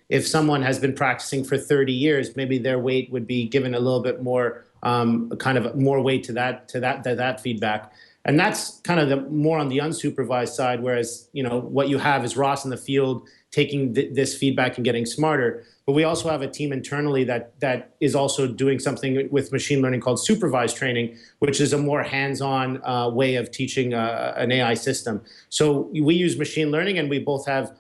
if someone has been practicing for 30 years, maybe their weight would be given a little bit more kind of more weight to that feedback. And that's kind of the more on the unsupervised side, whereas, what you have is Ross in the field taking this feedback and getting smarter. But we also have a team internally that is also doing something with machine learning called supervised training, which is a more hands-on way of teaching an AI system. So we use machine learning, and we both have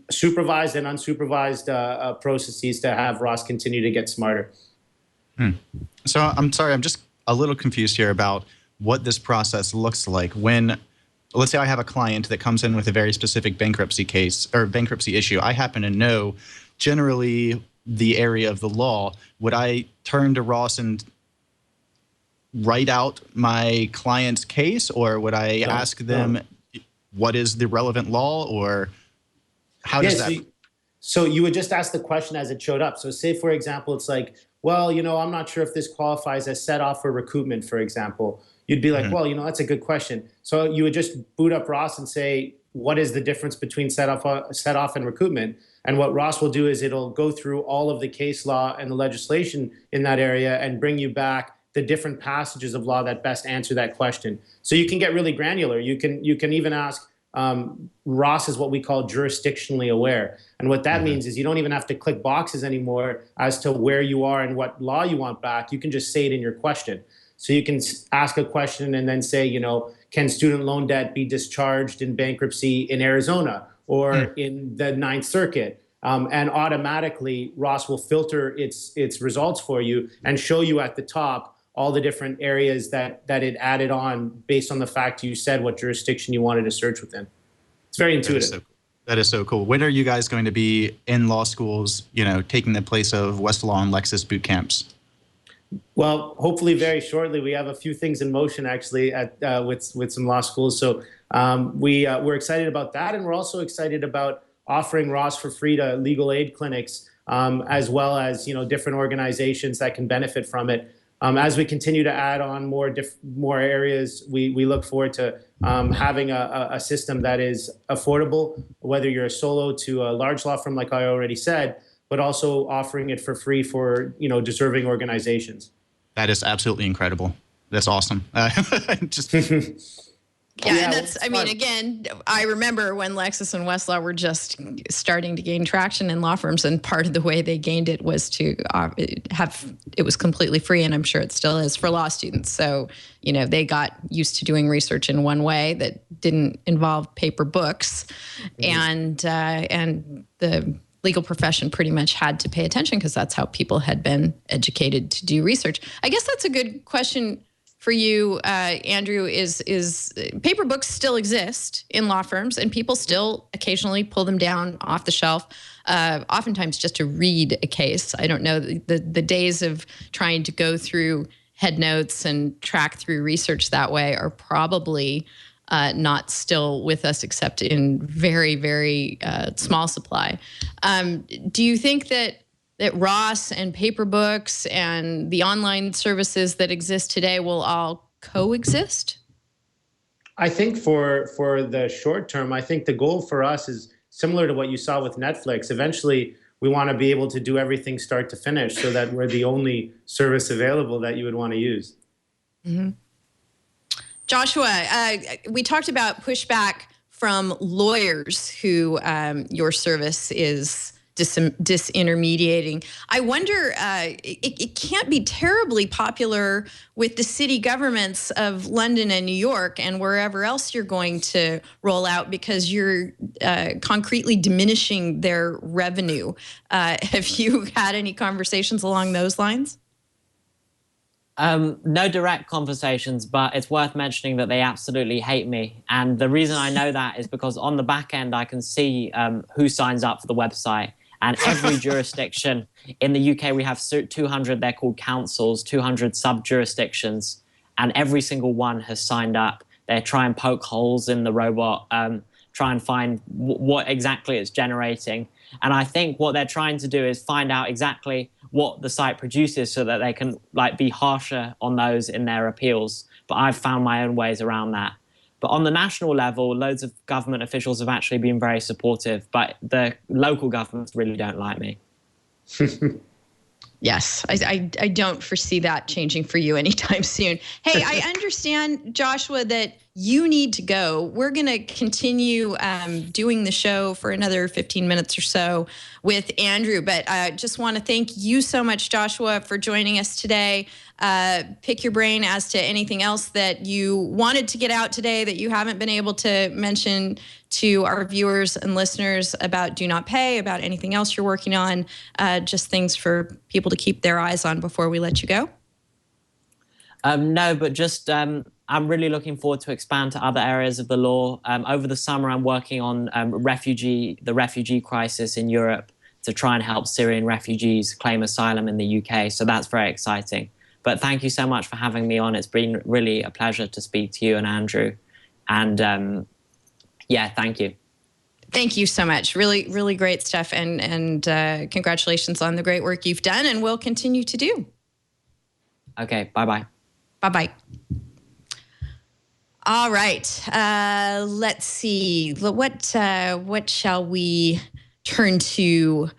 supervised and unsupervised processes to have Ross continue to get smarter. So I'm sorry, I'm just a little confused here about what this process looks like when, let's say I have a client that comes in with a very specific bankruptcy case or bankruptcy issue. I happen to know generally the area of the law. Would I turn to Ross and write out my client's case, or would I ask them what is the relevant law, or how does that? So you would just ask the question as it showed up. So say, for example, it's like, well, I'm not sure if this qualifies as set off or recoupment, for example. You'd be like, well, that's a good question. So you would just boot up Ross and say, what is the difference between set off and recoupment? And what Ross will do is it'll go through all of the case law and the legislation in that area and bring you back the different passages of law that best answer that question. So you can get really granular. You can even ask, Ross is what we call jurisdictionally aware. And what that means is you don't even have to click boxes anymore as to where you are and what law you want back. You can just say it in your question. So you can ask a question and then say, can student loan debt be discharged in bankruptcy in Arizona or in the Ninth Circuit? And automatically Ross will filter its results for you and show you at the top all the different areas that it added on based on the fact you said what jurisdiction you wanted to search within. It's very intuitive. That is so cool. When are you guys going to be in law schools, taking the place of Westlaw and Lexis boot camps? Well, hopefully very shortly. We have a few things in motion actually with some law schools. So we're excited about that. And we're also excited about offering Ross for free to legal aid clinics, as well as, different organizations that can benefit from it. As we continue to add on more areas, we look forward to having a system that is affordable, whether you're a solo to a large law firm, like I already said, but also offering it for free for deserving organizations. That is absolutely incredible. That's awesome. Yeah, Yeah, and that's, I mean, again, I remember when Lexis and Westlaw were just starting to gain traction in law firms, and part of the way they gained it was to it was completely free, and I'm sure it still is for law students. So, you know, they got used to doing research in one way that didn't involve paper books, and the legal profession pretty much had to pay attention because that's how people had been educated to do research. I guess that's a good question for you, Andrew, is paper books still exist in law firms, and people still occasionally pull them down off the shelf, oftentimes just to read a case. I don't know, the days of trying to go through head notes and track through research that way are probably not still with us, except in very, very small supply. Do you think that Ross and paper books and the online services that exist today will all coexist? I think for the short term, I think the goal for us is similar to what you saw with Netflix. Eventually, we want to be able to do everything start to finish so that we're the only service available that you would want to use. Mm-hmm. Joshua, we talked about pushback from lawyers who your service is disintermediating. I wonder, it can't be terribly popular with the city governments of London and New York and wherever else you're going to roll out, because you're concretely diminishing their revenue. Have you had any conversations along those lines? No direct conversations, but it's worth mentioning that they absolutely hate me. And the reason I know that is because on the back end, I can see who signs up for the website. And every jurisdiction in the UK, we have 200, they're called councils, 200 sub-jurisdictions, and every single one has signed up. They try and poke holes in the robot, try and find what exactly it's generating. And I think what they're trying to do is find out exactly what the site produces so that they can be harsher on those in their appeals. But I've found my own ways around that. But on the national level, loads of government officials have actually been very supportive, but the local governments really don't like me. Yes, I don't foresee that changing for you anytime soon. Hey, I understand, Joshua, that you need to go. We're going to continue doing the show for another 15 minutes or so with Andrew, but I just want to thank you so much, Joshua, for joining us today. Pick your brain as to anything else that you wanted to get out today that you haven't been able to mention to our viewers and listeners about DoNotPay, about anything else you're working on, just things for people to keep their eyes on before we let you go. No, but just I'm really looking forward to expand to other areas of the law. Over the summer, I'm working on the refugee crisis in Europe to try and help Syrian refugees claim asylum in the UK. So that's very exciting. But thank you so much for having me on. It's been really a pleasure to speak to you and Andrew. And yeah, thank you. Thank you so much. Really, really great stuff. And congratulations on the great work you've done and will continue to do. Okay, bye-bye. Bye-bye. All right. Let's see. What shall we turn to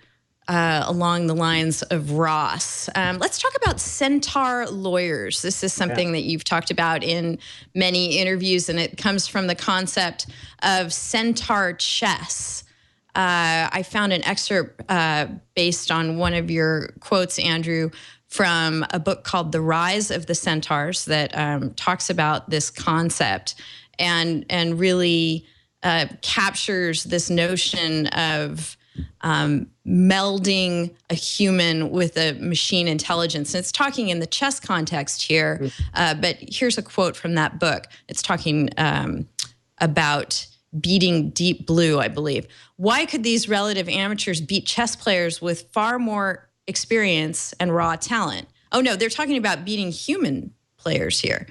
along the lines of Ross? Let's talk about centaur lawyers. This is something that you've talked about in many interviews, and it comes from the concept of centaur chess. I found an excerpt based on one of your quotes, Andrew, from a book called The Rise of the Centaurs that talks about this concept and really captures this notion of melding a human with a machine intelligence. And it's talking in the chess context here, but here's a quote from that book. It's talking about beating Deep Blue, I believe. Why could these relative amateurs beat chess players with far more experience and raw talent? Oh no, they're talking about beating human players here,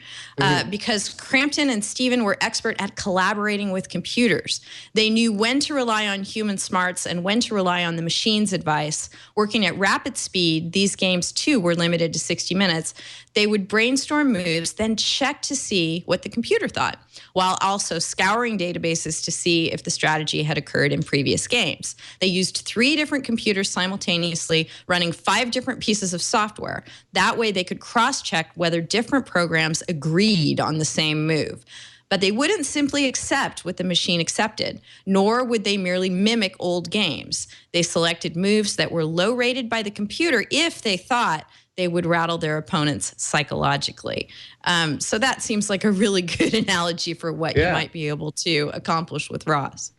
because Crampton and Stephen were expert at collaborating with computers. They knew when to rely on human smarts and when to rely on the machine's advice. Working at rapid speed, these games too were limited to 60 minutes. They would brainstorm moves, then check to see what the computer thought, while also scouring databases to see if the strategy had occurred in previous games. They used 3 different computers simultaneously, running 5 different pieces of software. That way they could cross-check whether different programs agreed on the same move. but they wouldn't simply accept what the machine accepted, nor would they merely mimic old games. They selected moves that were low rated by the computer if they thought they would rattle their opponents psychologically. So that seems like a really good analogy for what you might be able to accomplish with Ross.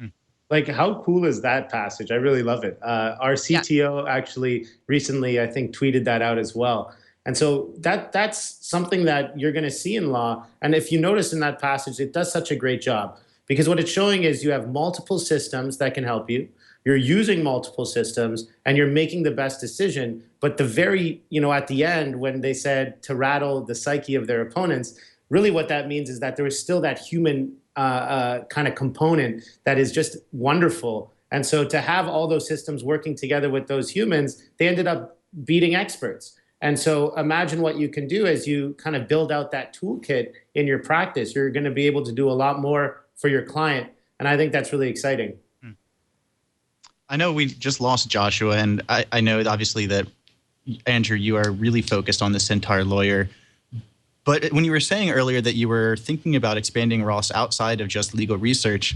Like, how cool is that passage? I really love it. Our CTO actually recently, I think, tweeted that out as well. And so that's something that you're going to see in law. And if you notice in that passage, it does such a great job, because what it's showing is you have multiple systems that can help you. You're using multiple systems and you're making the best decision. But the very, at the end, when they said to rattle the psyche of their opponents, really what that means is that there is still that human kind of component that is just wonderful. And so to have all those systems working together with those humans, they ended up beating experts. And so imagine what you can do as you kind of build out that toolkit in your practice. You're going to be able to do a lot more for your client. And I think that's really exciting. I know we just lost Joshua, and I know obviously that, Andrew, you are really focused on the Centaur lawyer. But when you were saying earlier that you were thinking about expanding Ross outside of just legal research,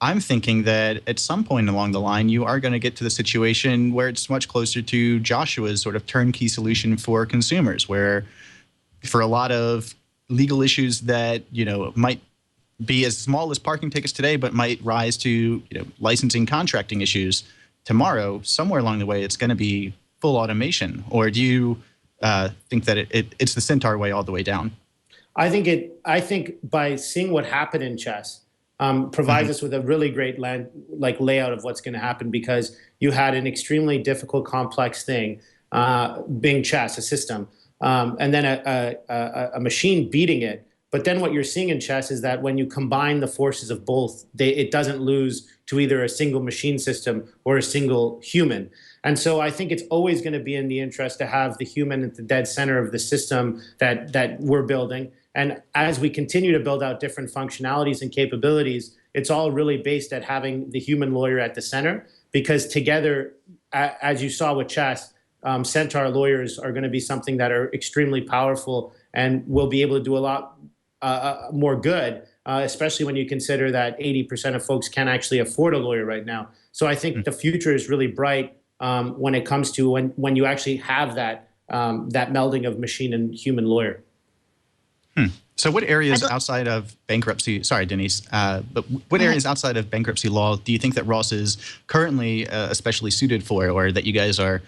I'm thinking that at some point along the line, you are going to get to the situation where it's much closer to Joshua's sort of turnkey solution for consumers, where for a lot of legal issues that, might be as small as parking tickets today, but might rise to, licensing, contracting issues tomorrow, somewhere along the way, it's going to be full automation. Or do you think that it's the Centaur way all the way down? I think by seeing what happened in chess provides us with a really great layout of what's going to happen, because you had an extremely difficult, complex thing, being chess, a system, and then a machine beating it. But then what you're seeing in chess is that when you combine the forces of both, it doesn't lose to either a single machine system or a single human. And so I think it's always going to be in the interest to have the human at the dead center of the system that we're building. And as we continue to build out different functionalities and capabilities, it's all really based at having the human lawyer at the center, because together, as you saw with chess, Centaur lawyers are going to be something that are extremely powerful and will be able to do a lot more good, especially when you consider that 80% of folks can't actually afford a lawyer right now. So I think the future is really bright when it comes to when you actually have that melding of machine and human lawyer. So what areas outside of bankruptcy, sorry, Denise, but what areas outside of bankruptcy law do you think that Ross is currently especially suited for, or that you guys are,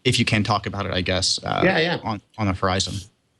if you can talk about it, I guess, on the horizon?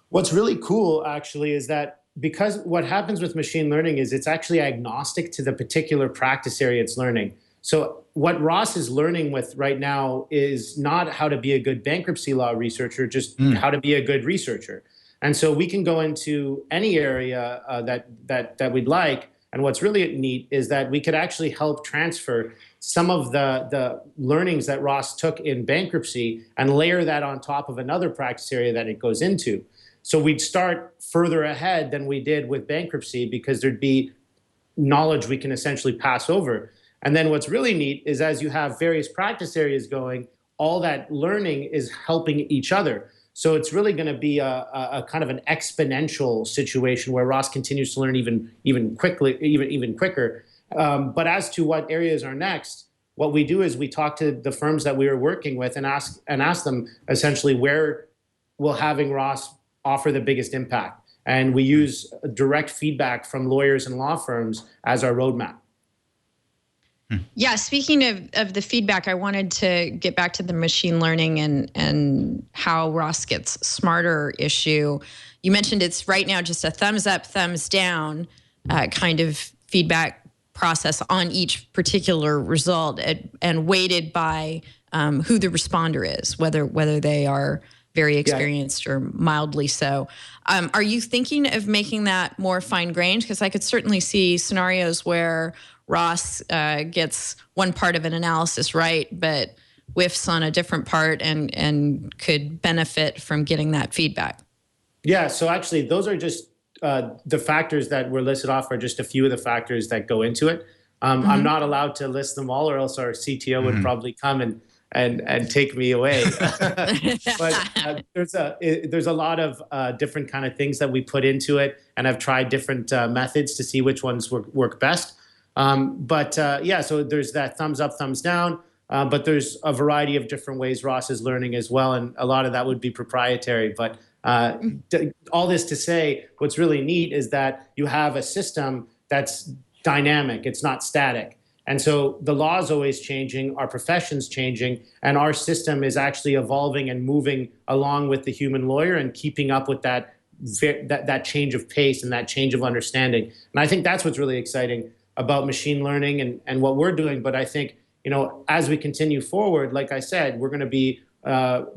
What's really cool, actually, is that because what happens with machine learning is it's actually agnostic to the particular practice area it's learning. So what Ross is learning with right now is not how to be a good bankruptcy law researcher, just how to be a good researcher. And so we can go into any area that we'd like. And what's really neat is that we could actually help transfer some of the learnings that Ross took in bankruptcy and layer that on top of another practice area that it goes into. So we'd start further ahead than we did with bankruptcy, because there'd be knowledge we can essentially pass over. And then what's really neat is as you have various practice areas going, all that learning is helping each other. So it's really going to be a kind of an exponential situation where Ross continues to learn even quicker. But as to what areas are next, what we do is we talk to the firms that we are working with and ask them essentially where will having Ross offer the biggest impact. And we use direct feedback from lawyers and law firms as our roadmap. Yeah, speaking of the feedback, I wanted to get back to the machine learning and how Ross gets smarter issue. You mentioned it's right now just a thumbs up, thumbs down kind of feedback process on each particular result, and weighted by who the responder is, whether they are very experienced or mildly so. Are you thinking of making that more fine-grained? Because I could certainly see scenarios where Ross gets one part of an analysis right, but whiffs on a different part and could benefit from getting that feedback. Yeah, so actually those are just the factors that were listed off are just a few of the factors that go into it. I'm not allowed to list them all, or else our CTO would probably come and take me away. But there's a lot of different kind of things that we put into it, and I've tried different methods to see which ones work best. So there's that thumbs up, thumbs down. But there's a variety of different ways Ross is learning as well, and a lot of that would be proprietary. But all this to say, what's really neat is that you have a system that's dynamic. It's not static. And so the law is always changing, our profession's changing, and our system is actually evolving and moving along with the human lawyer and keeping up with that change of pace and that change of understanding. And I think that's what's really exciting about machine learning and what we're doing. But I think, as we continue forward, like I said, we're going to be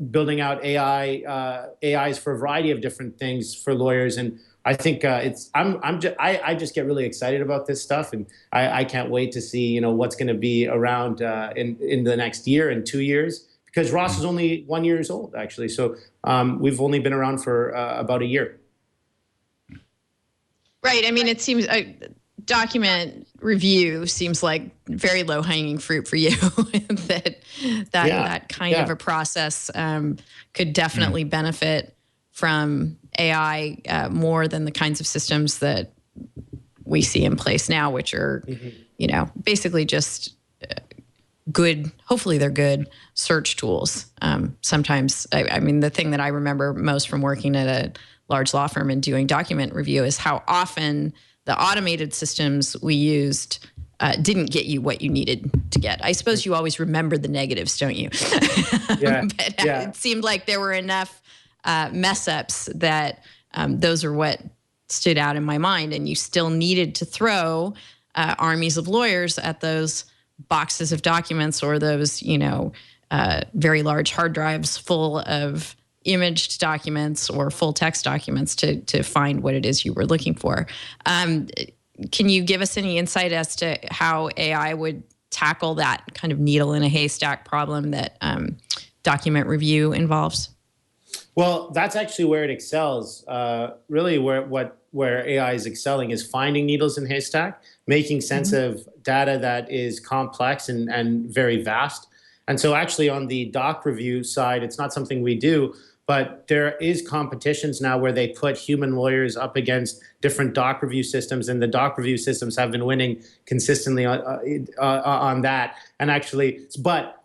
building out AIs for a variety of different things for lawyers. And I think I just get really excited about this stuff, and I can't wait to see what's going to be around in the next year and 2 years, because Ross is only 1 year old actually, so we've only been around for about a year. Right. I mean, it seems document review seems like very low hanging fruit for you. that kind of a process could definitely benefit from AI more than the kinds of systems that we see in place now, which are, basically just good, hopefully they're good search tools. Sometimes, I mean, the thing that I remember most from working at a large law firm and doing document review is how often the automated systems we used didn't get you what you needed to get. I suppose you always remember the negatives, don't you? But it seemed like there were enough mess ups that those are what stood out in my mind. And you still needed to throw armies of lawyers at those boxes of documents or those, very large hard drives full of imaged documents or full text documents to find what it is you were looking for. Can you give us any insight as to how AI would tackle that kind of needle in a haystack problem that document review involves? Well, that's actually where it excels. Really, where AI is excelling is finding needles in haystack, making sense of data that is complex and very vast. And so actually on the doc review side, it's not something we do, but there is competitions now where they put human lawyers up against different doc review systems, and the doc review systems have been winning consistently on that. And actually, but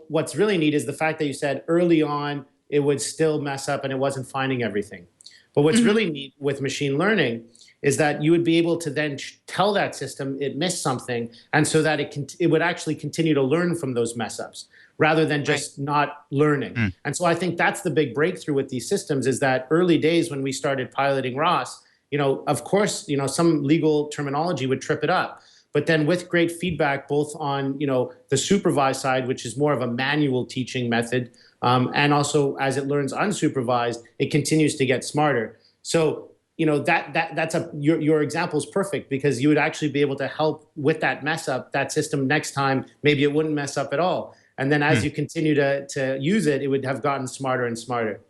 what's really neat is the fact that you said early on it would still mess up and it wasn't finding everything. But what's really neat with machine learning is that you would be able to then tell that system it missed something, and so that it would actually continue to learn from those mess ups rather than just not learning. And so I think that's the big breakthrough with these systems, is that early days when we started piloting Ross, of course, some legal terminology would trip it up. But then with great feedback, both on, the supervised side, which is more of a manual teaching method, and also as it learns unsupervised, it continues to get smarter. So, that's your example is perfect, because you would actually be able to help with that mess up, that system next time, maybe it wouldn't mess up at all. And then as you continue to use it, it would have gotten smarter and smarter.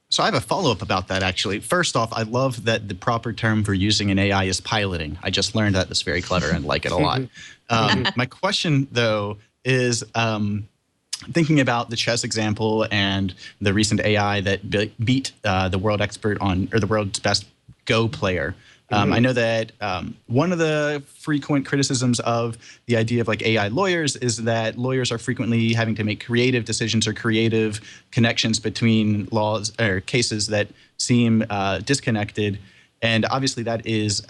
So I have a follow-up about that, actually. First off, I love that the proper term for using an AI is piloting. I just learned that. That's very clever and like it a lot. My question, though, is thinking about the chess example and the recent AI that beat the world expert or the world's best Go player. I know that one of the frequent criticisms of the idea of AI lawyers is that lawyers are frequently having to make creative decisions or creative connections between laws or cases that seem disconnected. And obviously that is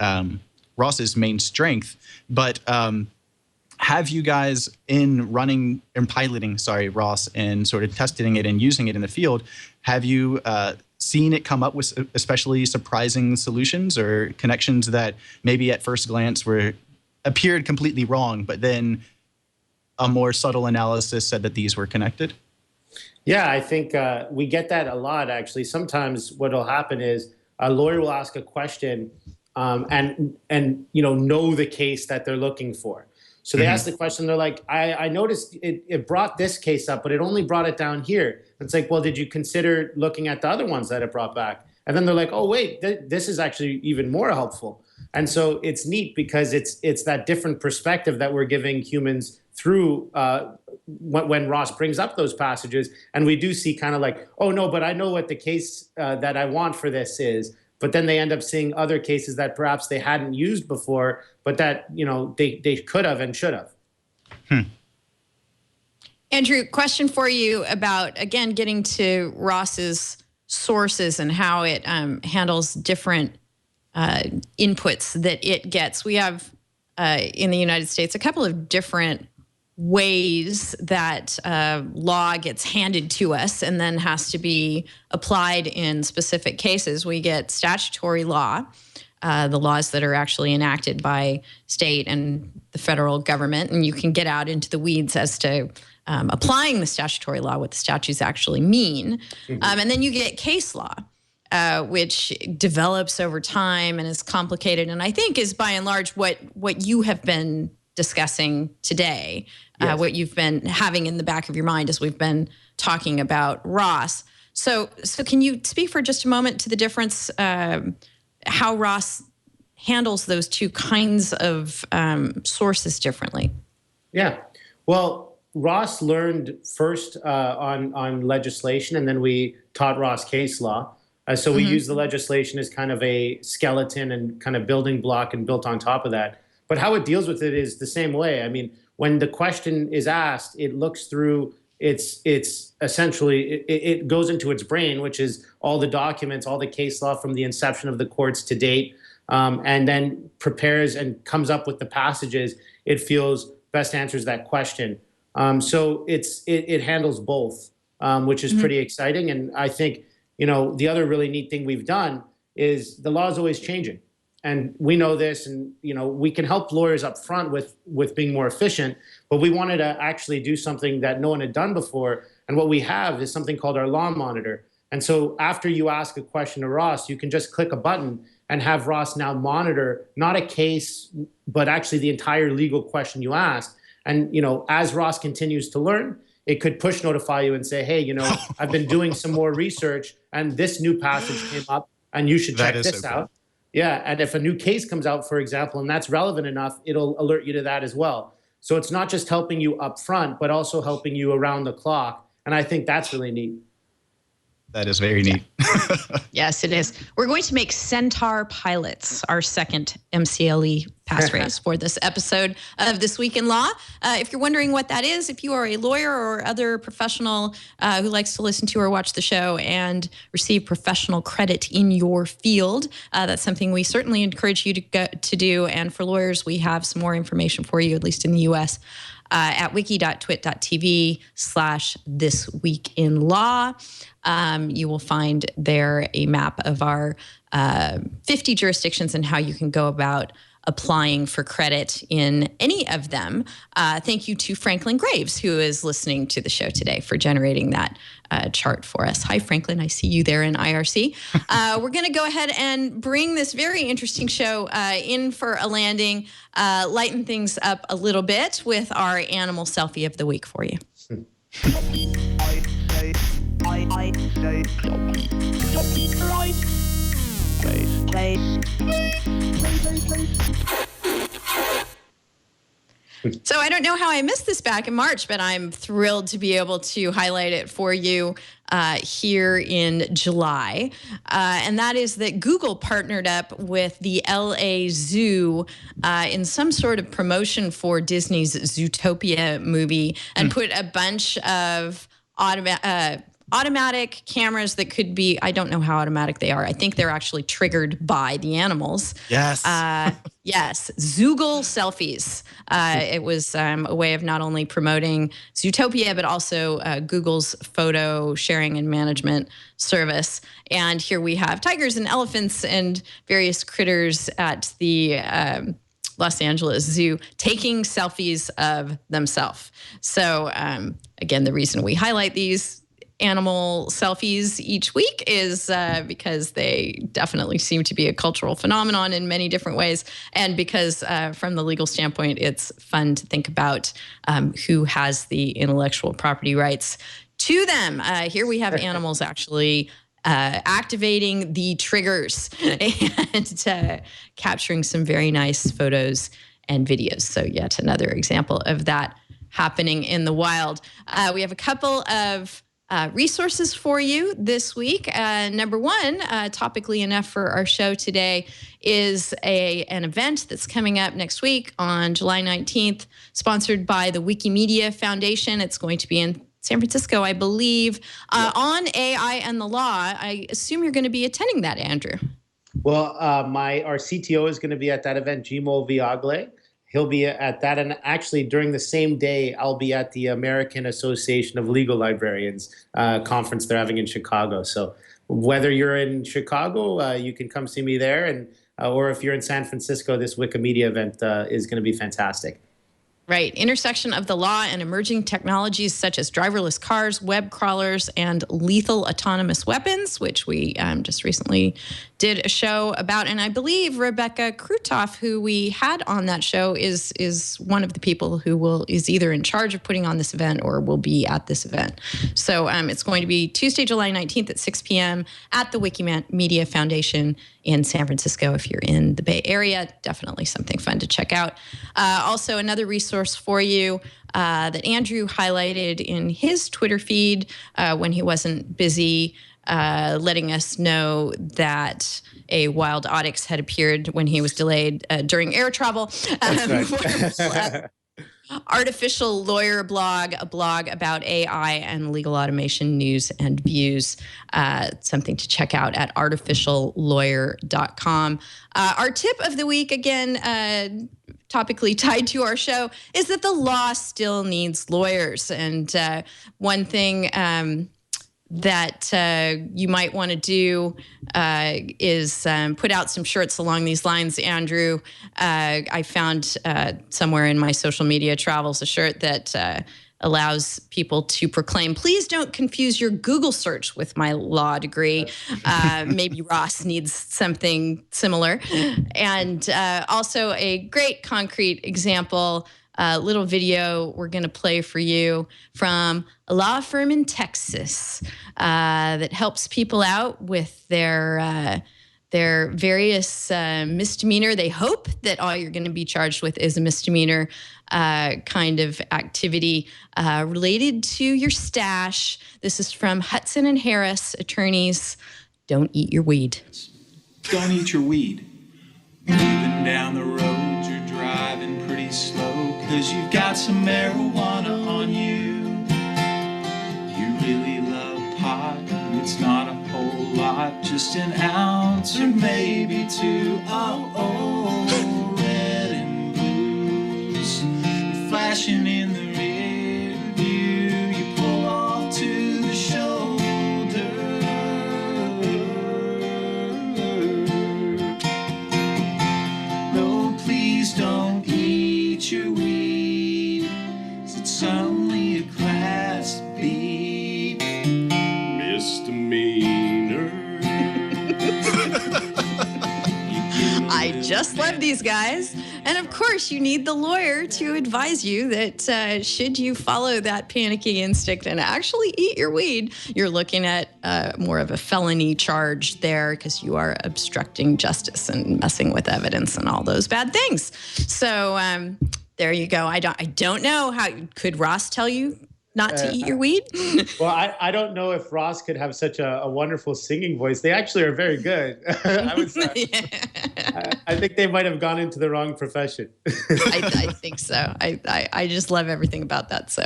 Ross's main strength. But have you guys in piloting Ross and sort of testing it and using it in the field, have you seen it come up with especially surprising solutions or connections that maybe at first glance appeared completely wrong, but then a more subtle analysis said that these were connected? Yeah, I think we get that a lot, actually. Sometimes what will happen is a lawyer will ask a question and know the case that they're looking for. So they ask the question, they're like, I noticed it brought this case up, but it only brought it down here. It's like, well, did you consider looking at the other ones that it brought back? And then they're like, oh, wait, this is actually even more helpful. And so it's neat because it's that different perspective that we're giving humans through when Ross brings up those passages, and we do see kind of like, oh no, but I know what the case that I want for this is. But then they end up seeing other cases that perhaps they hadn't used before, but that, you know, they could have and should have. Andrew, question for you about, again, getting to Ross's sources and how it handles different inputs that it gets. We have in the United States a couple of different ways that law gets handed to us and then has to be applied in specific cases. We get statutory law, the laws that are actually enacted by state and the federal government, and you can get out into the weeds as to applying the statutory law, what the statutes actually mean. And then you get case law, which develops over time and is complicated, and I think is by and large what you have been discussing today, yes. What you've been having in the back of your mind as we've been talking about Ross. So can you speak for just a moment to the difference, how Ross handles those two kinds of sources differently? Yeah, well, Ross learned first on legislation, and then we taught Ross case law. So we use the legislation as kind of a skeleton and kind of building block and built on top of that. But how it deals with it is the same way. I mean, when the question is asked, it looks through it's essentially, it goes into its brain, which is all the documents, all the case law from the inception of the courts to date, and then prepares and comes up with the passages it feels best answers that question. So it handles both, which is pretty exciting. And I think, you know, the other really neat thing we've done is the law is always changing. And we know this, and, you know, we can help lawyers up front with being more efficient, but we wanted to actually do something that no one had done before. And what we have is something called our law monitor. And so after you ask a question to Ross, you can just click a button and have Ross now monitor not a case, but actually the entire legal question you asked. And, you know, as Ross continues to learn, it could push notify you and say, hey, you know, I've been doing some more research and this new passage came up and you should check this out. Yeah, and if a new case comes out, for example, and that's relevant enough, it'll alert you to that as well. So it's not just helping you up front, but also helping you around the clock. And I think that's really neat. That is very neat. Yes, it is. We're going to make Centaur Pilots our second MCLE passphrase for this episode of This Week in Law. If you're wondering what that is, if you are a lawyer or other professional who likes to listen to or watch the show and receive professional credit in your field, that's something we certainly encourage you to do. And for lawyers, we have some more information for you, at least in the U.S., at wiki.twit.tv/thisweekinlaw. You will find there a map of our 50 jurisdictions and how you can go about applying for credit in any of them. Thank you to Franklin Graves, who is listening to the show today, for generating that chart for us. Hi, Franklin. I see you there in IRC. We're going to go ahead and bring this very interesting show in for a landing, lighten things up a little bit with our animal selfie of the week for you. So I don't know how I missed this back in March, but I'm thrilled to be able to highlight it for you here in July. And that is that Google partnered up with the LA Zoo in some sort of promotion for Disney's Zootopia movie and put a bunch of automatic cameras that could be, I don't know how automatic they are. I think they're actually triggered by the animals. Yes. Yes. Zoogle selfies. It was a way of not only promoting Zootopia, but also Google's photo sharing and management service. And here we have tigers and elephants and various critters at the Los Angeles Zoo taking selfies of themselves. So again, the reason we highlight these animal selfies each week is because they definitely seem to be a cultural phenomenon in many different ways. And because from the legal standpoint, it's fun to think about who has the intellectual property rights to them. Here we have animals actually activating the triggers and capturing some very nice photos and videos. So yet another example of that happening in the wild. We have a couple of resources for you this week. Number one, topically enough for our show today, is an event that's coming up next week on July 19th, sponsored by the Wikimedia Foundation. It's going to be in San Francisco, I believe, on AI and the law. I assume you're going to be attending that, Andrew. Well, our CTO is going to be at that event, Jimo Viagle. He'll be at that, and actually during the same day, I'll be at the American Association of Legal Librarians conference they're having in Chicago. So whether you're in Chicago, you can come see me there, and or if you're in San Francisco, this Wikimedia event is going to be fantastic. Right. Intersection of the law and emerging technologies such as driverless cars, web crawlers, and lethal autonomous weapons, which we just recently did a show about. And I believe Rebecca Krutoff, who we had on that show, is one of the people who is either in charge of putting on this event or will be at this event. So it's going to be Tuesday, July 19th at 6 p.m. at the Wikimedia Foundation in San Francisco. If you're in the Bay Area, definitely something fun to check out. Also, another resource for you that Andrew highlighted in his Twitter feed when he wasn't busy, letting us know that a wild oryx had appeared when he was delayed during air travel. That's right. Artificial Lawyer blog, a blog about AI and legal automation news and views. Something to check out at artificiallawyer.com. Our tip of the week, again, topically tied to our show, is that the law still needs lawyers. And one thing that you might want to do is put out some shirts along these lines. Andrew, I found somewhere in my social media travels a shirt that allows people to proclaim, please don't confuse your Google search with my law degree. Maybe Ross needs something similar. And also a great concrete example, little video we're going to play for you from a law firm in Texas that helps people out with their various misdemeanor. They hope that all you're going to be charged with is a misdemeanor kind of activity related to your stash. This is from Hudson and Harris attorneys. Don't eat your weed. Don't eat your weed. Moving down the road, you're driving pretty slow, 'cause you've got some marijuana on you. You really love pot, it's not a whole lot, just an ounce or maybe two. Oh, red and blues, you're flashing in the rear view, you pull off to the shoulder. No, please don't eat your weed, 'cause it's only a class B misdemeanor. I just love these guys. And of course, you need the lawyer to advise you that should you follow that panicky instinct and actually eat your weed, you're looking at more of a felony charge there because you are obstructing justice and messing with evidence and all those bad things. So there you go. I don't know how could Ross tell you not to eat your weed? Well, I don't know if Ross could have such a wonderful singing voice. They actually are very good. I would say. I think they might have gone into the wrong profession. I think so. I just love everything about that. So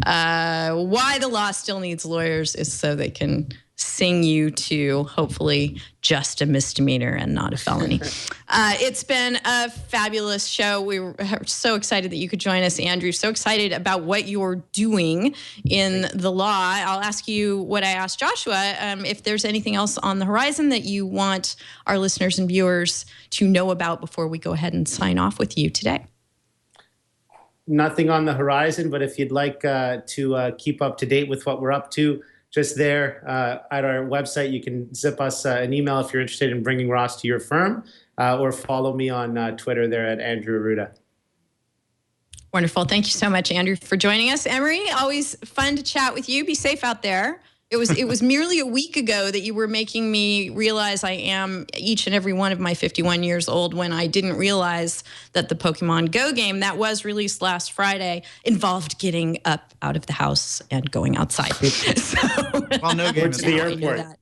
why the law still needs lawyers is so they can sing you to hopefully just a misdemeanor and not a felony. It's been a fabulous show. We were so excited that you could join us, Andrew. So excited about what you're doing in the law. I'll ask you what I asked Joshua, if there's anything else on the horizon that you want our listeners and viewers to know about before we go ahead and sign off with you today. Nothing on the horizon, but if you'd like to keep up to date with what we're up to, just there at our website, you can zip us an email if you're interested in bringing Ross to your firm, or follow me on Twitter there at Andrew Arruda. Wonderful. Thank you so much, Andrew, for joining us. Emory, always fun to chat with you. Be safe out there. It was merely a week ago that you were making me realize I am each and every one of my 51 years old when I didn't realize that the Pokemon Go game that was released last Friday involved getting up out of the house and going outside. So, Well, no game to is the out. airport.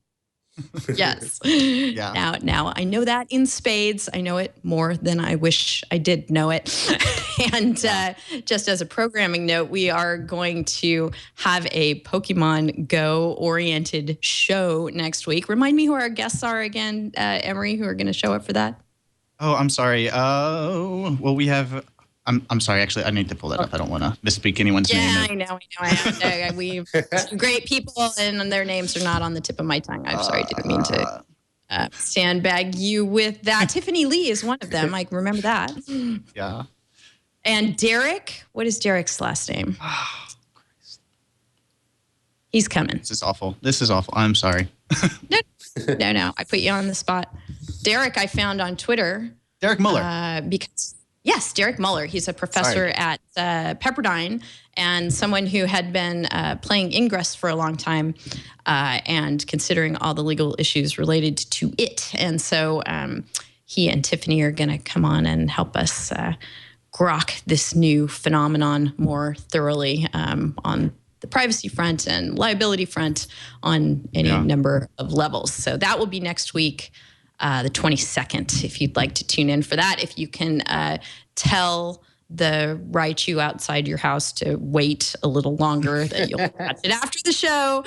Yes. Yeah. Now I know that in spades. I know it more than I wish I did know it. And just as a programming note, we are going to have a Pokemon Go oriented show next week. Remind me who our guests are again, Emory, who are going to show up for that. Oh, I'm sorry. Well, we have. I'm sorry. Actually, I need to pull that up. I don't want to misspeak anyone's name. I know. We've some great people, and their names are not on the tip of my tongue. I'm sorry, didn't mean to sandbag you with that. Tiffany Lee is one of them. I remember that. Yeah. And Derek, what is Derek's last name? He's coming. This is awful. I'm sorry. No. I put you on the spot. Derek, I found on Twitter. Derek Muller. Yes, Derek Muller. He's a professor at Pepperdine and someone who had been playing Ingress for a long time and considering all the legal issues related to it. And so he and Tiffany are going to come on and help us grok this new phenomenon more thoroughly on the privacy front and liability front on any number of levels. So that will be next week. The 22nd, if you'd like to tune in for that. If you can tell the Raichu outside your house to wait a little longer, that you'll watch it after the show,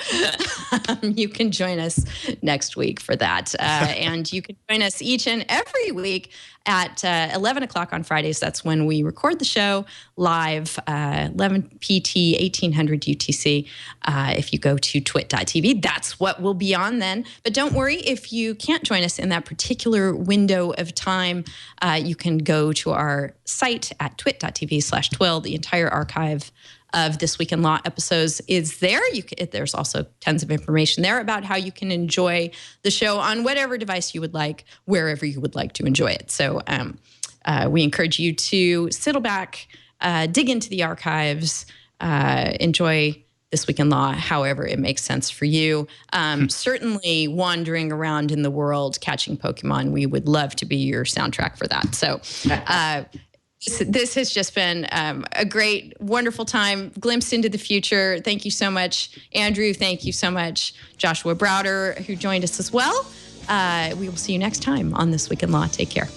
you can join us next week for that. And you can join us each and every week at 11 o'clock on Fridays. That's when we record the show live, 11 PT, 1800 UTC. If you go to twit.tv, that's what will be on then. But don't worry, if you can't join us in that particular window of time, you can go to our site at twit.tv/TWiL. The entire archive of This Week in Law episodes is there. There's also tons of information there about how you can enjoy the show on whatever device you would like, wherever you would like to enjoy it. So we encourage you to settle back, dig into the archives, enjoy This Week in Law however it makes sense for you. Certainly wandering around in the world, catching Pokemon, we would love to be your soundtrack for that. So this has just been a great, wonderful time, glimpse into the future. Thank you so much, Andrew. Thank you so much, Joshua Browder, who joined us as well. We will see you next time on This Week in Law. Take care.